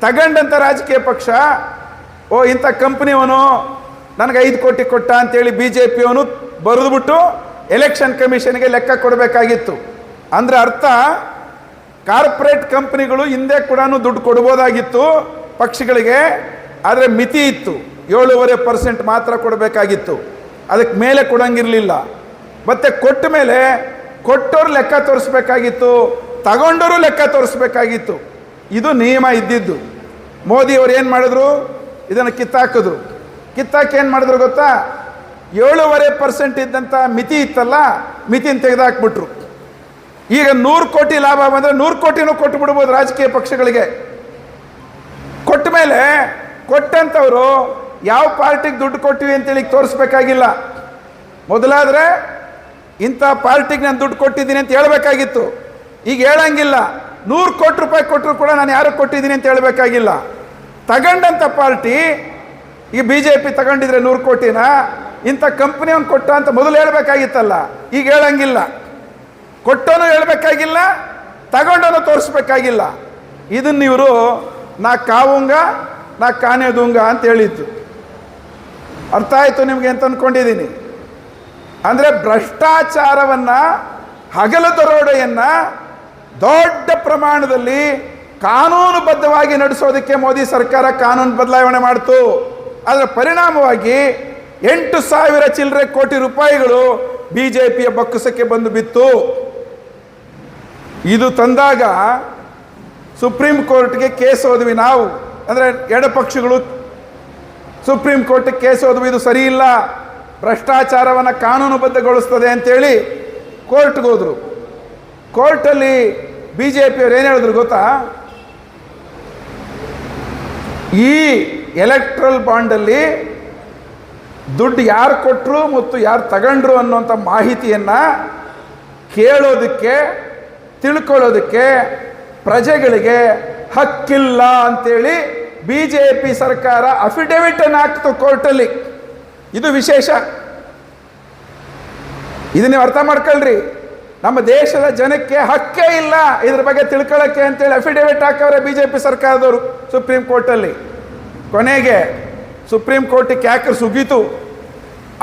ತಗೊಂಡಂಥ ರಾಜಕೀಯ ಪಕ್ಷ, ಓ ಇಂಥ ಕಂಪ್ನಿಯವನು ನನಗೆ 5 ಕೋಟಿ ಕೊಟ್ಟ ಅಂತೇಳಿ ಬಿ ಜೆ ಪಿಯವನು ಬರೆದುಬಿಟ್ಟು ಎಲೆಕ್ಷನ್ ಕಮಿಷನ್ಗೆ ಲೆಕ್ಕ ಕೊಡಬೇಕಾಗಿತ್ತು. ಅಂದರೆ ಅರ್ಥ, ಕಾರ್ಪೊರೇಟ್ ಕಂಪ್ನಿಗಳು ಹಿಂದೆ ಕೂಡ ದುಡ್ಡು ಕೊಡ್ಬೋದಾಗಿತ್ತು ಪಕ್ಷಗಳಿಗೆ, ಆದರೆ ಮಿತಿ ಇತ್ತು. 7.5% ಮಾತ್ರ ಕೊಡಬೇಕಾಗಿತ್ತು, ಅದಕ್ಕೆ ಮೇಲೆ ಕೊಡಂಗಿರಲಿಲ್ಲ. ಮತ್ತು ಕೊಟ್ಟ ಮೇಲೆ ಕೊಟ್ಟೋರು ಲೆಕ್ಕ ತೋರಿಸ್ಬೇಕಾಗಿತ್ತು, ತಗೊಂಡವರು ಲೆಕ್ಕ ತೋರಿಸ್ಬೇಕಾಗಿತ್ತು. ಇದು ನಿಯಮ ಇದ್ದಿದ್ದು. ಮೋದಿಯವರು ಏನು ಮಾಡಿದ್ರು, ಇದನ್ನು ಕಿತ್ತಾಕಿದ್ರು. ಕಿತ್ತಾಕಿ ಏನು ಮಾಡಿದ್ರು ಗೊತ್ತಾ, 7.5% ಇದ್ದಂಥ ಮಿತಿ ಇತ್ತಲ್ಲ, ಮಿತಿನ ತೆಗೆದಾಕ್ಬಿಟ್ರು. ಈಗ 100 ಕೋಟಿ ಲಾಭ ಬಂದರೆ 100 ಕೋಟಿನೂ ಕೊಟ್ಟು ಬಿಡ್ಬೋದು ರಾಜಕೀಯ ಪಕ್ಷಗಳಿಗೆ. ಕೊಟ್ಟ ಮೇಲೆ ಕೊಟ್ಟಂಥವರು ಯಾವ ಪಾರ್ಟಿಗೆ ದುಡ್ಡು ಕೊಟ್ಟಿವಿ ಅಂತೇಳಿ ತೋರಿಸ್ಬೇಕಾಗಿಲ್ಲ. ಮೊದಲಾದರೆ ಇಂಥ ಪಾರ್ಟಿಗೆ ನಾನು ದುಡ್ಡು ಕೊಟ್ಟಿದ್ದೀನಿ ಅಂತ ಹೇಳಬೇಕಾಗಿತ್ತು. ಈಗ ಹೇಳಂಗಿಲ್ಲ. 100 ಕೋಟಿ ರೂಪಾಯಿ ಕೊಟ್ಟರು ಕೂಡ ನಾನು ಯಾರಿಗೆ ಕೊಟ್ಟಿದ್ದೀನಿ ಅಂತ ಹೇಳಬೇಕಾಗಿಲ್ಲ. ತಗೊಂಡಂಥ ಪಾರ್ಟಿ, ಈಗ ಬಿ ಜೆ ಪಿ ತಗೊಂಡಿದ್ರೆ 100 ಕೋಟಿನ ಇಂಥ ಕಂಪ್ನಿಯವನು ಕೊಟ್ಟ ಅಂತ ಮೊದಲು ಹೇಳಬೇಕಾಗಿತ್ತಲ್ಲ, ಈಗ ಹೇಳಂಗಿಲ್ಲ. ಕೊಟ್ಟೋನು ಹೇಳಬೇಕಾಗಿಲ್ಲ, ತಗೊಂಡೋನು ತೋರಿಸ್ಬೇಕಾಗಿಲ್ಲ. ಇದನ್ನು ಇವರು ನಾ ಕಾವುಂಗ ನಾ ಕಾನೇದುಂಗ ಅಂತ ಹೇಳಿದ್ದು. ಅರ್ಥ ಆಯಿತು ನಿಮಗೆ ಅಂತ ಅಂದ್ಕೊಂಡಿದ್ದೀನಿ. ಅಂದರೆ ಭ್ರಷ್ಟಾಚಾರವನ್ನು, ಹಗಲ ದರೋಡೆಯನ್ನು ದೊಡ್ಡ ಪ್ರಮಾಣದಲ್ಲಿ ಕಾನೂನುಬದ್ಧವಾಗಿ ನಡೆಸೋದಕ್ಕೆ ಮೋದಿ ಸರ್ಕಾರ ಕಾನೂನು ಬದಲಾವಣೆ ಮಾಡಿತು. ಅದರ ಪರಿಣಾಮವಾಗಿ 8,000 ಚಿಲ್ಲರೆ ಕೋಟಿ ರೂಪಾಯಿಗಳು ಬಿ ಜೆ ಪಿಯ ಬೊಕ್ಕಸಕ್ಕೆ ಬಂದು ಬಿತ್ತು. ಇದು ತಂದಾಗ ಸುಪ್ರೀಂ ಕೋರ್ಟ್ಗೆ ಕೇಸ್ ಹೋದ್ವಿ ನಾವು, ಅಂದರೆ ಎಡಪಕ್ಷಗಳು ಸುಪ್ರೀಂ ಕೋರ್ಟ್ಗೆ ಕೇಸ್ ಹೋದ್ವಿ, ಇದು ಸರಿ ಇಲ್ಲ, ಭ್ರಷ್ಟಾಚಾರವನ್ನು ಕಾನೂನುಬದ್ಧಗೊಳಿಸ್ತದೆ ಅಂತೇಳಿ ಕೋರ್ಟ್ಗೆ ಹೋದರು. ಕೋರ್ಟಲ್ಲಿ ಬಿ ಜೆ ಪಿಯವರು ಏನು ಹೇಳಿದ್ರು ಗೊತ್ತಾ, ಈ ಎಲೆಕ್ಟ್ರಲ್ ಬಾಂಡಲ್ಲಿ ದುಡ್ಡು ಯಾರು ಕೊಟ್ಟರು ಮತ್ತು ಯಾರು ತಗೊಂಡ್ರು ಅನ್ನೋಂಥ ಮಾಹಿತಿಯನ್ನು ಕೇಳೋದಕ್ಕೆ, ತಿಳ್ಕೊಳ್ಳೋದಕ್ಕೆ ಪ್ರಜೆಗಳಿಗೆ ಹಕ್ಕಿಲ್ಲ ಅಂತೇಳಿ BJP ಸರ್ಕಾರ ಅಫಿಡವಿಟನ್ನು ಹಾಕ್ತು ಕೋರ್ಟಲ್ಲಿ. ಇದು ವಿಶೇಷ. ಇದು ನೀವು ಅರ್ಥ ಮಾಡ್ಕೊಳ್ರಿ. ನಮ್ಮ ದೇಶದ ಜನಕ್ಕೆ ಹಕ್ಕೇ ಇಲ್ಲ ಇದ್ರ ಬಗ್ಗೆ ತಿಳ್ಕೊಳ್ಳೋಕ್ಕೆ ಅಂತೇಳಿ ಅಫಿಡವಿಟ್ ಹಾಕವ್ರೆ BJP ಸರ್ಕಾರದವರು ಸುಪ್ರೀಂ ಕೋರ್ಟಲ್ಲಿ. ಕೊನೆಗೆ ಸುಪ್ರೀಂ ಕೋರ್ಟಿಗೆ ಕ್ಯಾಕರ್ ಸುಗೀತು.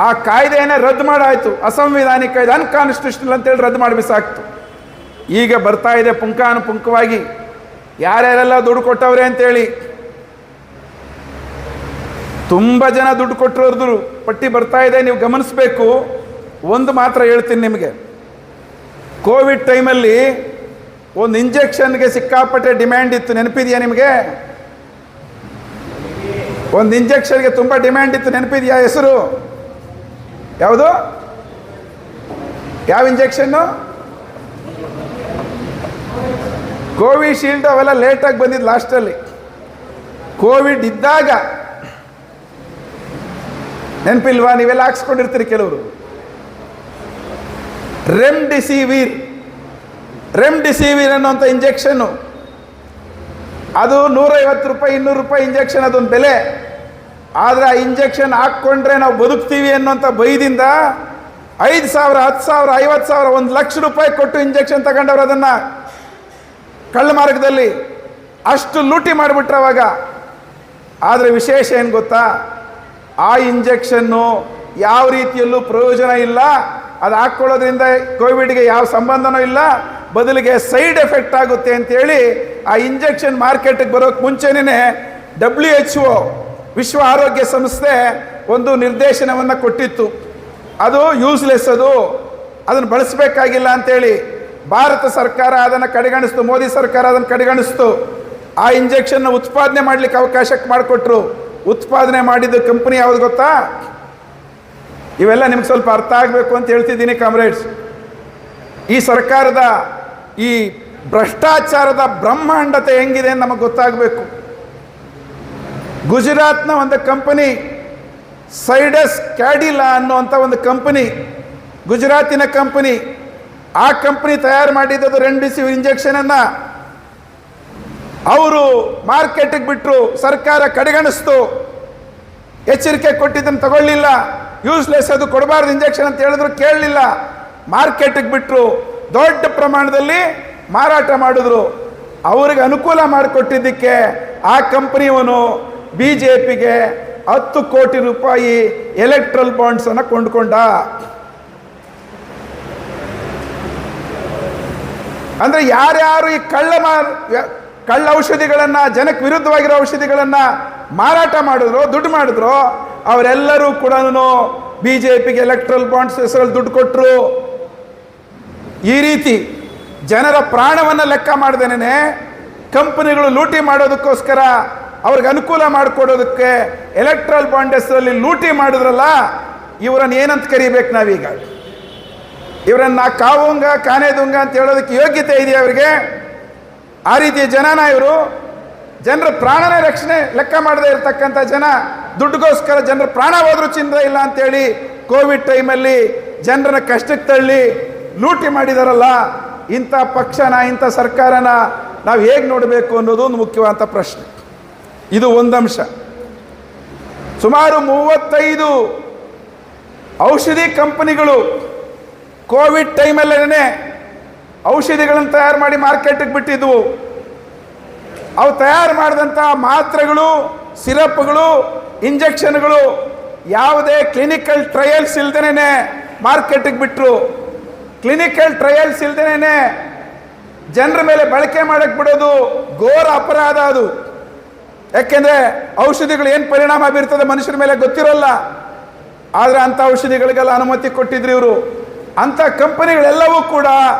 ಆ ಕಾಯ್ದೆಯನ್ನೇ ರದ್ದು ಮಾಡಾಯಿತು. ಅಸಂವಿಧಾನಿಕ ಇದು, ಅನ್ಕಾನ್ಸ್ಟಿಟ್ಯೂಷನಲ್ ಅಂತೇಳಿ ರದ್ದು ಮಾಡಿ ಬಿಸಾಕ್ತು. ಈಗ ಬರ್ತಾ ಇದೆ ಪುಂಖಾನುಪುಂಖವಾಗಿ ಯಾರ್ಯಾರೆಲ್ಲ ದುಡ್ಡು ಕೊಟ್ಟವ್ರೆ ಅಂತೇಳಿ. ತುಂಬ ಜನ ದುಡ್ಡು ಕೊಟ್ಟಿರೋದು ಪಟ್ಟಿ ಬರ್ತಾ ಇದೆ, ನೀವು ಗಮನಿಸಬೇಕು. ಒಂದು ಮಾತ್ರ ಹೇಳ್ತೀನಿ ನಿಮಗೆ, ಕೋವಿಡ್ ಟೈಮಲ್ಲಿ ಒಂದು ಇಂಜೆಕ್ಷನ್ಗೆ ಸಿಕ್ಕಾಪಟ್ಟೆ ಡಿಮ್ಯಾಂಡ್ ಇತ್ತು, ನೆನಪಿದೆಯಾ ನಿಮಗೆ? ಒಂದು ಇಂಜೆಕ್ಷನ್ಗೆ ತುಂಬ ಡಿಮ್ಯಾಂಡ್ ಇತ್ತು, ನೆನಪಿದೆಯಾ? ಹೆಸರು ಯಾವುದು? ಯಾವ ಇಂಜೆಕ್ಷನ್ನು? ಕೋವಿಶೀಲ್ಡ್. ಅವೆಲ್ಲ ಲೇಟಾಗಿ ಬಂದಿದ್ದು ಲಾಸ್ಟಲ್ಲಿ. ಕೋವಿಡ್ ಇದ್ದಾಗ ನೆನಪಿಲ್ವಾ? ನೀವೆಲ್ಲ ಹಾಕ್ಸ್ಕೊಂಡಿರ್ತೀರಿ ಕೆಲವರು. ರೆಮ್ಡಿಸಿವಿರ್ ಅನ್ನೋಂಥ ಇಂಜೆಕ್ಷನ್ನು, ಅದು 150 ರೂಪಾಯಿ 200 ರೂಪಾಯಿ ಇಂಜೆಕ್ಷನ್, ಅದೊಂದು ಬೆಲೆ. ಆದರೆ ಆ ಇಂಜೆಕ್ಷನ್ ಹಾಕ್ಕೊಂಡ್ರೆ ನಾವು ಬದುಕ್ತೀವಿ ಅನ್ನೋಂಥ ಭಯದಿಂದ 5,000, 10,000, 50,000, 1 ಲಕ್ಷ ರೂಪಾಯಿ ಕೊಟ್ಟು ಇಂಜೆಕ್ಷನ್ ತಗೊಂಡವ್ರು ಅದನ್ನು ಕಳ್ಳ ಮಾರ್ಗದಲ್ಲಿ. ಅಷ್ಟು ಲೂಟಿ ಮಾಡಿಬಿಟ್ರೆ ಅವಾಗ. ಆದರೆ ವಿಶೇಷ ಏನು ಗೊತ್ತಾ? ಆ ಇಂಜೆಕ್ಷನ್ನು ಯಾವ ರೀತಿಯಲ್ಲೂ ಪ್ರಯೋಜನ ಇಲ್ಲ. ಅದು ಹಾಕ್ಕೊಳ್ಳೋದ್ರಿಂದ ಕೋವಿಡ್ಗೆ ಯಾವ ಸಂಬಂಧನೂ ಇಲ್ಲ, ಬದಲಿಗೆ ಸೈಡ್ ಎಫೆಕ್ಟ್ ಆಗುತ್ತೆ ಅಂತೇಳಿ ಆ ಇಂಜೆಕ್ಷನ್ ಮಾರ್ಕೆಟಿಗೆ ಬರೋಕ್ಕೆ ಮುಂಚೆನೇ WHO ವಿಶ್ವ ಆರೋಗ್ಯ ಸಂಸ್ಥೆ ಒಂದು ನಿರ್ದೇಶನವನ್ನು ಕೊಟ್ಟಿತ್ತು. ಅದು ಯೂಸ್ಲೆಸ್, ಅದನ್ನು ಬಳಸಬೇಕಾಗಿಲ್ಲ ಅಂತೇಳಿ. ಭಾರತ ಸರ್ಕಾರ ಅದನ್ನು ಕಡೆಗಣಿಸ್ತು, ಮೋದಿ ಸರ್ಕಾರ ಅದನ್ನು ಕಡೆಗಣಿಸ್ತು. ಆ ಇಂಜೆಕ್ಷನ್ನ ಉತ್ಪಾದನೆ ಮಾಡಲಿಕ್ಕೆ ಅವಕಾಶಕ್ಕೆ ಮಾಡಿಕೊಟ್ರು. ಉತ್ಪಾದನೆ ಮಾಡಿದ್ದು ಕಂಪನಿ ಯಾವುದು ಗೊತ್ತಾ? ಇವೆಲ್ಲ ನಿಮ್ಗೆ ಸ್ವಲ್ಪ ಅರ್ಥ ಆಗಬೇಕು ಅಂತ ಹೇಳ್ತಿದ್ದೀನಿ ಕಾಮ್ರೇಡ್ಸ್. ಈ ಸರ್ಕಾರದ ಈ ಭ್ರಷ್ಟಾಚಾರದ ಬ್ರಹ್ಮಾಂಡತೆ ಹೆಂಗಿದೆ ಅಂತ ನಮಗೆ ಗೊತ್ತಾಗಬೇಕು. ಗುಜರಾತ್ನ ಒಂದು ಕಂಪನಿ, ಸೈಡಸ್ ಕ್ಯಾಡಿಲಾ ಅನ್ನುವಂಥ ಒಂದು ಕಂಪನಿ, ಗುಜರಾತಿನ ಕಂಪನಿ. ಆ ಕಂಪನಿ ತಯಾರು ಮಾಡಿದ್ದು ರೆಮ್ಡಿಸಿವಿರ್ ಇಂಜೆಕ್ಷನನ್ನು ಅವರು ಮಾರ್ಕೆಟಿಗೆ ಬಿಟ್ಟರು. ಸರ್ಕಾರ ಕಡೆಗಣಿಸ್ತು, ಎಚ್ಚರಿಕೆ ಕೊಟ್ಟಿದ್ದನ್ನು ತಗೊಳ್ಳಿಲ್ಲ. ಯೂಸ್ಲೆಸ್, ಅದು ಕೊಡಬಾರ್ದು ಇಂಜೆಕ್ಷನ್ ಅಂತ ಹೇಳಿದ್ರು, ಕೇಳಲಿಲ್ಲ. ಮಾರ್ಕೆಟಿಗೆ ಬಿಟ್ಟರು, ದೊಡ್ಡ ಪ್ರಮಾಣದಲ್ಲಿ ಮಾರಾಟ ಮಾಡಿದ್ರು. ಅವ್ರಿಗೆ ಅನುಕೂಲ ಮಾಡಿಕೊಟ್ಟಿದ್ದಕ್ಕೆ ಆ ಕಂಪನಿಯವನು BJPಗೆ 10 ಕೋಟಿ ರೂಪಾಯಿ ಎಲೆಕ್ಟ್ರಲ್ ಬಾಂಡ್ಸನ್ನು ಕೊಂಡುಕೊಂಡ. ಅಂದರೆ ಯಾರ್ಯಾರು ಈ ಕಳ್ಳ ಔಷಧಿಗಳನ್ನು, ಜನಕ್ಕೆ ವಿರುದ್ಧವಾಗಿರೋ ಔಷಧಿಗಳನ್ನು ಮಾರಾಟ ಮಾಡಿದ್ರು, ದುಡ್ಡು ಮಾಡಿದ್ರು, ಅವರೆಲ್ಲರೂ ಕೂಡ BJPಗೆ ಎಲೆಕ್ಟ್ರಲ್ ಬಾಂಡ್ಸ್ ಹೆಸರಲ್ಲಿ ದುಡ್ಡು ಕೊಟ್ಟರು. ಈ ರೀತಿ ಜನರ ಪ್ರಾಣವನ್ನು ಲೆಕ್ಕ ಮಾಡ್ದೇನೆ ಕಂಪನಿಗಳು ಲೂಟಿ ಮಾಡೋದಕ್ಕೋಸ್ಕರ ಅವ್ರಿಗೆ ಅನುಕೂಲ ಮಾಡಿಕೊಡೋದಕ್ಕೆ ಎಲೆಕ್ಟ್ರಲ್ ಬಾಂಡ್ ಹೆಸರಲ್ಲಿ ಲೂಟಿ ಮಾಡಿದ್ರಲ್ಲ, ಇವರನ್ನು ಏನಂತ ಕರಿಬೇಕು ನಾವೀಗ? ಇವರನ್ನ ಕಾವುಂಗ ಕಾನೇದುಂಗ ಅಂತ ಹೇಳೋದಕ್ಕೆ ಯೋಗ್ಯತೆ ಇದೆಯಾ ಅವರಿಗೆ? ಆ ರೀತಿಯ ಜನನ ಇವರು? ಜನರ ಪ್ರಾಣನೇ ರಕ್ಷಣೆ ಲೆಕ್ಕ ಮಾಡದೇ ಇರತಕ್ಕಂಥ ಜನ, ದುಡ್ಡುಗೋಸ್ಕರ ಜನರ ಪ್ರಾಣ ಹೋದ್ರೂ ಚಿಂತೆ ಇಲ್ಲ ಅಂತೇಳಿ ಕೋವಿಡ್ ಟೈಮಲ್ಲಿ ಜನರನ್ನ ಕಷ್ಟಕ್ಕೆ ತಳ್ಳಿ ಲೂಟಿ ಮಾಡಿದಾರಲ್ಲ. ಇಂಥ ಪಕ್ಷನ, ಇಂಥ ಸರ್ಕಾರನ ನಾವು ಹೇಗೆ ನೋಡಬೇಕು ಅನ್ನೋದು ಒಂದು ಮುಖ್ಯವಾದ ಪ್ರಶ್ನೆ. ಇದು ಒಂದಂಶ. ಸುಮಾರು 35 ಔಷಧಿ ಕಂಪನಿಗಳು ಕೋವಿಡ್ ಟೈಮಲ್ಲೇ ಔಷಧಿಗಳನ್ನು ತಯಾರು ಮಾಡಿ ಮಾರ್ಕೆಟಿಗೆ ಬಿಟ್ಟಿದ್ವು. ಅವು ತಯಾರು ಮಾಡಿದಂಥ ಮಾತ್ರೆಗಳು, ಸಿರಪ್ಗಳು, ಇಂಜೆಕ್ಷನ್ಗಳು ಯಾವುದೇ ಕ್ಲಿನಿಕಲ್ ಟ್ರಯಲ್ಸ್ ಇಲ್ದೇನೆ ಮಾರ್ಕೆಟಿಗೆ ಬಿಟ್ಟರು. ಕ್ಲಿನಿಕಲ್ ಟ್ರಯಲ್ಸ್ ಇಲ್ದೇನೆ ಜನರ ಮೇಲೆ ಬಳಕೆ ಮಾಡಕ್ಕೆ ಬಿಡೋದು ಘೋರ ಅಪರಾಧ ಅದು. ಯಾಕೆಂದರೆ ಔಷಧಿಗಳು ಏನು ಪರಿಣಾಮ ಬೀರ್ತದೆ ಮನುಷ್ಯರ ಮೇಲೆ ಗೊತ್ತಿರೋಲ್ಲ. ಆದರೆ ಅಂಥ ಔಷಧಿಗಳಿಗೆಲ್ಲ ಅನುಮತಿ ಕೊಟ್ಟಿದ್ರು ಇವರು. ಅಂಥ ಕಂಪನಿಗಳೆಲ್ಲವೂ ಕೂಡ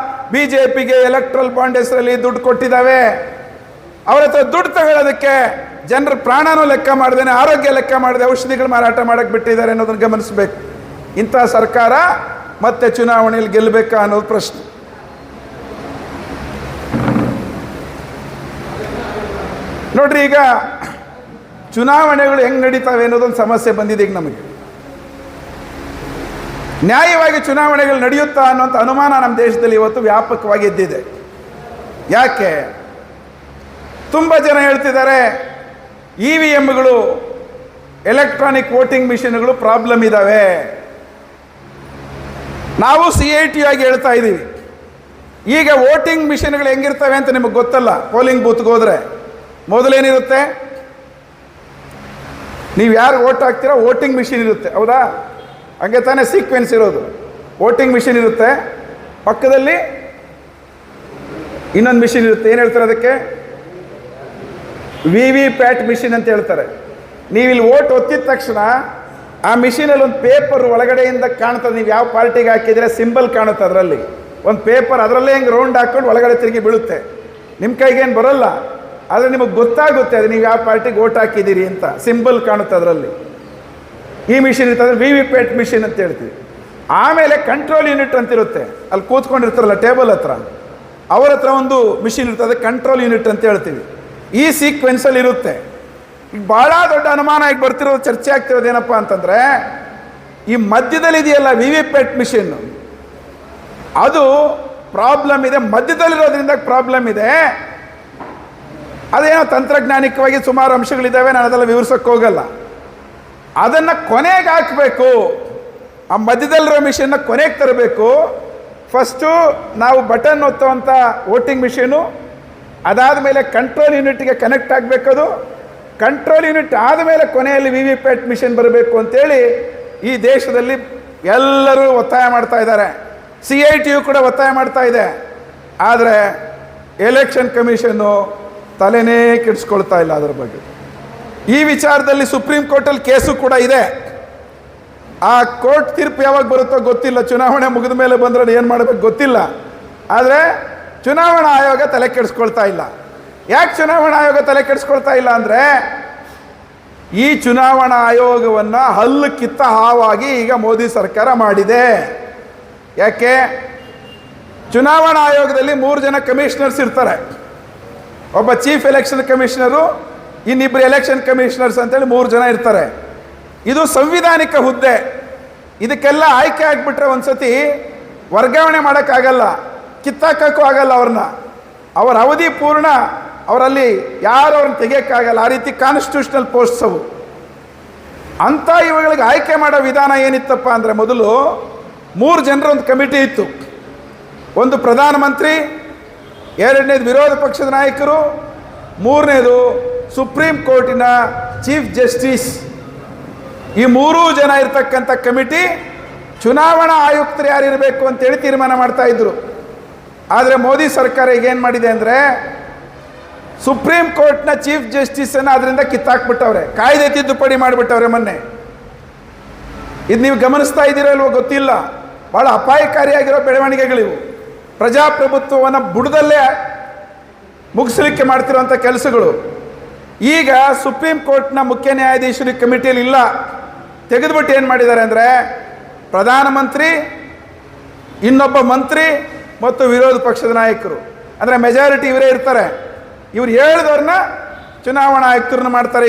BJPಗೆ ಎಲೆಕ್ಟ್ರಲ್ ಬಾಂಡ್ ಹೆಸರಲ್ಲಿ ದುಡ್ಡು ಕೊಟ್ಟಿದ್ದಾವೆ. ಅವರ ಹತ್ರ ದುಡ್ಡು ತಗೊಳ್ಳೋದಕ್ಕೆ ಜನರ ಪ್ರಾಣನೂ ಲೆಕ್ಕ ಮಾಡ್ದೇನೆ, ಆರೋಗ್ಯ ಲೆಕ್ಕ ಮಾಡದೆ ಔಷಧಿಗಳು ಮಾರಾಟ ಮಾಡಕ್ಕೆ ಬಿಟ್ಟಿದ್ದಾರೆ ಅನ್ನೋದನ್ನು ಗಮನಿಸಬೇಕು. ಇಂಥ ಸರ್ಕಾರ ಮತ್ತೆ ಚುನಾವಣೆಯಲ್ಲಿ ಗೆಲ್ಲಬೇಕಾ ಅನ್ನೋದು ಪ್ರಶ್ನೆ. ನೋಡ್ರಿ, ಈಗ ಚುನಾವಣೆಗಳು ಹೆಂಗೆ ನಡೀತಾವೆ ಅನ್ನೋದೊಂದು ಸಮಸ್ಯೆ ಬಂದಿದೆ ಈಗ ನಮಗೆ. ನ್ಯಾಯವಾಗಿ ಚುನಾವಣೆಗಳು ನಡೆಯುತ್ತಾ ಅನ್ನೋಂಥ ಅನುಮಾನ ನಮ್ಮ ದೇಶದಲ್ಲಿ ಇವತ್ತು ವ್ಯಾಪಕವಾಗಿ ಎದ್ದಿದೆ. ಯಾಕೆ? ತುಂಬ ಜನ ಹೇಳ್ತಿದ್ದಾರೆ EVMಗಳು, ಎಲೆಕ್ಟ್ರಾನಿಕ್ ವೋಟಿಂಗ್ ಮಿಷಿನ್ಗಳು ಪ್ರಾಬ್ಲಮ್ ಇದ್ದಾವೆ. ನಾವು CIT ಆಗಿ ಹೇಳ್ತಾ ಇದ್ದೀವಿ. ಈಗ ವೋಟಿಂಗ್ ಮಿಷಿನ್ಗಳು ಹೆಂಗಿರ್ತವೆ ಅಂತ ನಿಮಗೆ ಗೊತ್ತಲ್ಲ. ಪೋಲಿಂಗ್ ಬೂತ್ಗೆ ಹೋದರೆ ಮೊದಲೇನಿರುತ್ತೆ? ನೀವು ಯಾರು ವೋಟ್ ಹಾಕ್ತೀರೋ ವೋಟಿಂಗ್ ಮಿಷಿನ್ ಇರುತ್ತೆ, ಹೌದಾ? ಹಂಗೆ ತಾನೇ ಸೀಕ್ವೆನ್ಸ್ ಇರೋದು. ವೋಟಿಂಗ್ ಮಿಷಿನ್ ಇರುತ್ತೆ, ಪಕ್ಕದಲ್ಲಿ ಇನ್ನೊಂದು ಮಿಷಿನ್ ಇರುತ್ತೆ. ಏನು ಹೇಳ್ತಾರೆ ಅದಕ್ಕೆ? VVPAT ಮಿಷಿನ್ ಅಂತ ಹೇಳ್ತಾರೆ. ನೀವು ಇಲ್ಲಿ ವೋಟ್ ಒತ್ತಿದ ತಕ್ಷಣ ಆ ಮಿಷಿನಲ್ಲಿ ಒಂದು ಪೇಪರ್ ಒಳಗಡೆಯಿಂದ ಕಾಣ್ತದೆ. ನೀವು ಯಾವ ಪಾರ್ಟಿಗೆ ಹಾಕಿದರೆ ಸಿಂಬಲ್ ಕಾಣುತ್ತೆ ಅದರಲ್ಲಿ. ಒಂದು ಪೇಪರ್ ಅದರಲ್ಲೇ ಹೆಂಗೆ ರೌಂಡ್ ಹಾಕ್ಕೊಂಡು ಒಳಗಡೆ ತಿರುಗಿ ಬೀಳುತ್ತೆ. ನಿಮ್ಮ ಕೈಗೇನು ಬರೋಲ್ಲ, ಆದರೆ ನಿಮಗೆ ಗೊತ್ತಾಗುತ್ತೆ ಅದು ನೀವು ಯಾವ ಪಾರ್ಟಿಗೆ ವೋಟ್ ಹಾಕಿದ್ದೀರಿ ಅಂತ. ಸಿಂಬಲ್ ಕಾಣುತ್ತೆ ಅದರಲ್ಲಿ. ಈ ಮಿಷಿನ್ ಇರ್ತದೆ, VVPAT ಮಿಷಿನ್ ಅಂತ ಹೇಳ್ತೀವಿ. ಆಮೇಲೆ ಕಂಟ್ರೋಲ್ ಯೂನಿಟ್ ಅಂತಿರುತ್ತೆ, ಅಲ್ಲಿ ಕೂತ್ಕೊಂಡಿರ್ತಾರಲ್ಲ ಟೇಬಲ್ ಹತ್ರ, ಅವ್ರ ಹತ್ರ ಒಂದು ಮಿಷಿನ್ ಇರ್ತದೆ, ಕಂಟ್ರೋಲ್ ಯೂನಿಟ್ ಅಂತ ಹೇಳ್ತೀವಿ. ಈ ಸೀಕ್ವೆನ್ಸಲ್ಲಿ ಇರುತ್ತೆ. ಈಗ ಭಾಳ ದೊಡ್ಡ ಅನುಮಾನ ಈಗ ಬರ್ತಿರೋದು, ಚರ್ಚೆ ಆಗ್ತಿರೋದು ಏನಪ್ಪ ಅಂತಂದರೆ, ಈ ಮಧ್ಯದಲ್ಲಿ ಇದೆಯಲ್ಲ VVPAT ಮಿಷಿನ್, ಅದು ಪ್ರಾಬ್ಲಮ್ ಇದೆ. ಮಧ್ಯದಲ್ಲಿರೋದ್ರಿಂದ ಪ್ರಾಬ್ಲಮ್ ಇದೆ. ಅದೇನೋ ತಂತ್ರಜ್ಞಾನಿಕವಾಗಿ ಸುಮಾರು ಅಂಶಗಳಿದ್ದಾವೆ, ನಾನು ಅದೆಲ್ಲ ವಿವರಿಸೋಕ್ಕೆ ಹೋಗಲ್ಲ. ಅದನ್ನು ಕೊನೆಗೆ ಹಾಕಬೇಕು. ಆ ಮಧ್ಯದಲ್ಲಿರೋ ಮಿಷನ್ನ ಕೊನೆಗೆ ತರಬೇಕು. ಫಸ್ಟು ನಾವು ಬಟನ್ ಒತ್ತುವಂಥ ವೋಟಿಂಗ್ ಮಿಷಿನು, ಅದಾದ ಮೇಲೆ ಕಂಟ್ರೋಲ್ ಯೂನಿಟ್ಗೆ ಕನೆಕ್ಟ್ ಆಗಬೇಕದು. ಕಂಟ್ರೋಲ್ ಯೂನಿಟ್ ಆದಮೇಲೆ ಕೊನೆಯಲ್ಲಿ VVPAT ಮಿಷಿನ್ ಬರಬೇಕು ಅಂತೇಳಿ ಈ ದೇಶದಲ್ಲಿ ಎಲ್ಲರೂ ಒತ್ತಾಯ ಮಾಡ್ತಾ ಇದ್ದಾರೆ. CITಯು ಕೂಡ ಒತ್ತಾಯ ಮಾಡ್ತಾ ಇದೆ. ಆದರೆ ಎಲೆಕ್ಷನ್ ಕಮಿಷನ್ನು ತಲೆನೇ ಕೆಡಿಸ್ಕೊಳ್ತಾ ಇಲ್ಲ ಅದರ ಬಗ್ಗೆ. ಈ ವಿಚಾರದಲ್ಲಿ ಸುಪ್ರೀಂ ಕೋರ್ಟಲ್ಲಿ ಕೇಸು ಕೂಡ ಇದೆ. ಆ ಕೋರ್ಟ್ ತೀರ್ಪು ಯಾವಾಗ ಬರುತ್ತೋ ಗೊತ್ತಿಲ್ಲ. ಚುನಾವಣೆ ಮುಗಿದ ಮೇಲೆ ಬಂದರೆ ಏನು ಮಾಡಬೇಕು ಗೊತ್ತಿಲ್ಲ. ಆದರೆ ಚುನಾವಣಾ ಆಯೋಗ ತಲೆ ಕೆಡಿಸ್ಕೊಳ್ತಾ ಇಲ್ಲ. ಯಾಕೆ ಚುನಾವಣಾ ಆಯೋಗ ತಲೆ ಕೆಡಿಸ್ಕೊಳ್ತಾ ಇಲ್ಲ ಅಂದರೆ, ಈ ಚುನಾವಣಾ ಆಯೋಗವನ್ನು ಹಲ್ಲು ಕಿತ್ತ ಹಾವಾಗಿ ಈಗ ಮೋದಿ ಸರ್ಕಾರ ಮಾಡಿದೆ. ಯಾಕೆ? ಚುನಾವಣಾ ಆಯೋಗದಲ್ಲಿ 3 ಜನ ಕಮಿಷನರ್ಸ್ ಇರ್ತಾರೆ. ಒಬ್ಬ ಚೀಫ್ ಎಲೆಕ್ಷನ್ ಕಮಿಷನರು, ಇನ್ನಿಬ್ಬರು ಎಲೆಕ್ಷನ್ ಕಮಿಷನರ್ಸ್ ಅಂತೇಳಿ 3 ಜನ ಇರ್ತಾರೆ. ಇದು ಸಂವಿಧಾನಿಕ ಹುದ್ದೆ. ಇದಕ್ಕೆಲ್ಲ ಆಯ್ಕೆ ಆಗಿಬಿಟ್ರೆ ಒಂದ್ಸತಿ ವರ್ಗಾವಣೆ ಮಾಡೋಕ್ಕಾಗಲ್ಲ, ಕಿತ್ತಾಕಕ್ಕೂ ಆಗಲ್ಲ ಅವ್ರನ್ನ. ಅವರ ಅವಧಿ ಪೂರ್ಣ, ಅವರಲ್ಲಿ ಯಾರು ಅವ್ರನ್ನ ತೆಗಿಯೋಕ್ಕಾಗಲ್ಲ. ಆ ರೀತಿ ಕಾನ್ಸ್ಟಿಟ್ಯೂಷನಲ್ ಪೋಸ್ಟ್ಸ್ ಅವು. ಅಂಥ ಇವುಗಳಿಗೆ ಆಯ್ಕೆ ಮಾಡೋ ವಿಧಾನ ಏನಿತ್ತಪ್ಪ ಅಂದರೆ, ಮೊದಲು 3 ಜನರ ಒಂದು ಕಮಿಟಿ ಇತ್ತು. ಒಂದು ಪ್ರಧಾನಮಂತ್ರಿ, ಎರಡನೇದು ವಿರೋಧ ಪಕ್ಷದ ನಾಯಕರು, ಮೂರನೇದು ಸುಪ್ರೀಂ ಕೋರ್ಟಿನ ಚೀಫ್ ಜಸ್ಟಿಸ್. ಈ 3 ಜನ ಇರ್ತಕ್ಕಂಥ ಕಮಿಟಿ ಚುನಾವಣಾ ಆಯುಕ್ತರು ಯಾರಿರಬೇಕು ಅಂತೇಳಿ ತೀರ್ಮಾನ ಮಾಡ್ತಾ ಇದ್ರು. ಆದರೆ ಮೋದಿ ಸರ್ಕಾರ ಈಗ ಏನು ಮಾಡಿದೆ ಅಂದರೆ, ಸುಪ್ರೀಂ ಕೋರ್ಟ್ನ ಚೀಫ್ ಜಸ್ಟಿಸನ್ನು ಅದರಿಂದ ಕಿತ್ತಾಕ್ಬಿಟ್ಟವ್ರೆ. ಕಾಯ್ದೆ ತಿದ್ದುಪಡಿ ಮಾಡಿಬಿಟ್ಟವ್ರೆ ಮೊನ್ನೆ. ಇದು ನೀವು ಗಮನಿಸ್ತಾ ಇದ್ದೀರೋ ಇಲ್ವೋ ಗೊತ್ತಿಲ್ಲ. ಭಾಳ ಅಪಾಯಕಾರಿಯಾಗಿರೋ ಬೆಳವಣಿಗೆಗಳಿವು. ಪ್ರಜಾಪ್ರಭುತ್ವವನ್ನು ಬುಡದಲ್ಲೇ ಮುಗಿಸಲಿಕ್ಕೆ ಮಾಡ್ತಿರೋಂಥ ಕೆಲಸಗಳು. ಈಗ ಸುಪ್ರೀಂ ಕೋರ್ಟ್ನ ಮುಖ್ಯ ನ್ಯಾಯಾಧೀಶರು ಕಮಿಟಿಯಲ್ಲಿ ಇಲ್ಲ, ತೆಗೆದುಬಿಟ್ಟು ಏನು ಮಾಡಿದ್ದಾರೆ ಅಂದರೆ, ಪ್ರಧಾನಮಂತ್ರಿ, ಇನ್ನೊಬ್ಬ ಮಂತ್ರಿ ಮತ್ತು ವಿರೋಧ ಪಕ್ಷದ ನಾಯಕರು, ಅಂದರೆ ಮೆಜಾರಿಟಿ ಇವರೇ ಇರ್ತಾರೆ. ಇವ್ರು ಹೇಳಿದವ್ರನ್ನ ಚುನಾವಣಾ ಆಯುಕ್ತರನ್ನ ಮಾಡ್ತಾರೆ.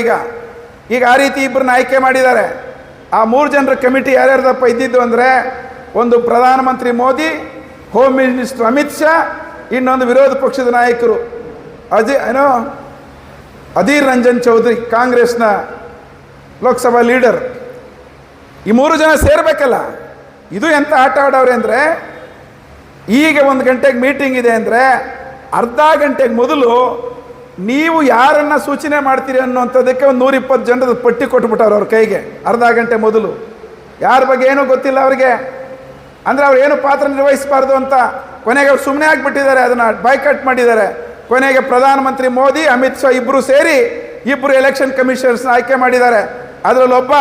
ಈಗ ಆ ರೀತಿ ಇಬ್ಬರನ್ನ ಆಯ್ಕೆ ಮಾಡಿದ್ದಾರೆ. ಆ 3 ಜನರ ಕಮಿಟಿ ಯಾರ್ಯಾರ್ದಪ್ಪ ಇದ್ದಿದ್ದು ಅಂದರೆ, ಒಂದು ಪ್ರಧಾನಮಂತ್ರಿ ಮೋದಿ, ಹೋಮ್ ಮಿನಿಸ್ಟರ್ ಅಮಿತ್ ಶಾ, ಇನ್ನೊಂದು ವಿರೋಧ ಪಕ್ಷದ ನಾಯಕರು ಅಧೀರ್ ರಂಜನ್ ಚೌಧರಿ, ಕಾಂಗ್ರೆಸ್ನ ಲೋಕಸಭಾ ಲೀಡರ್. ಈ 3 ಜನ ಸೇರಬೇಕಲ್ಲ. ಇದು ಎಂಥ ಆಟ ಆಡವ್ರೆ ಅಂದರೆ, ಈಗ 1 ಗಂಟೆಗೆ ಮೀಟಿಂಗ್ ಇದೆ ಅಂದರೆ ಅರ್ಧ ಗಂಟೆಗೆ ಮೊದಲು ನೀವು ಯಾರನ್ನು ಸೂಚನೆ ಮಾಡ್ತೀರಿ ಅನ್ನೋಂಥದ್ದಕ್ಕೆ ಒಂದು 120 ಜನರದ ಪಟ್ಟಿ ಕೊಟ್ಬಿಟ್ಟವ್ರು ಅವ್ರ ಕೈಗೆ. ಅರ್ಧ ಗಂಟೆ ಮೊದಲು ಯಾರ ಬಗ್ಗೆ ಏನೂ ಗೊತ್ತಿಲ್ಲ ಅವರಿಗೆ. ಅಂದರೆ ಅವ್ರು ಏನು ಪಾತ್ರ ನಿರ್ವಹಿಸಬಾರ್ದು ಅಂತ ಕೊನೆಗೆ ಅವ್ರು ಸುಮ್ಮನೆ ಆಗಿಬಿಟ್ಟಿದ್ದಾರೆ, ಅದನ್ನು ಬಾಯ್ಕಾಟ್ ಮಾಡಿದ್ದಾರೆ. ಕೊನೆಗೆ ಪ್ರಧಾನಮಂತ್ರಿ ಮೋದಿ, ಅಮಿತ್ ಶಾ ಇಬ್ಬರು ಸೇರಿ 2 ಎಲೆಕ್ಷನ್ ಕಮಿಷನರ್ಸ್ನ ಆಯ್ಕೆ ಮಾಡಿದ್ದಾರೆ. ಅದರಲ್ಲೊಬ್ಬ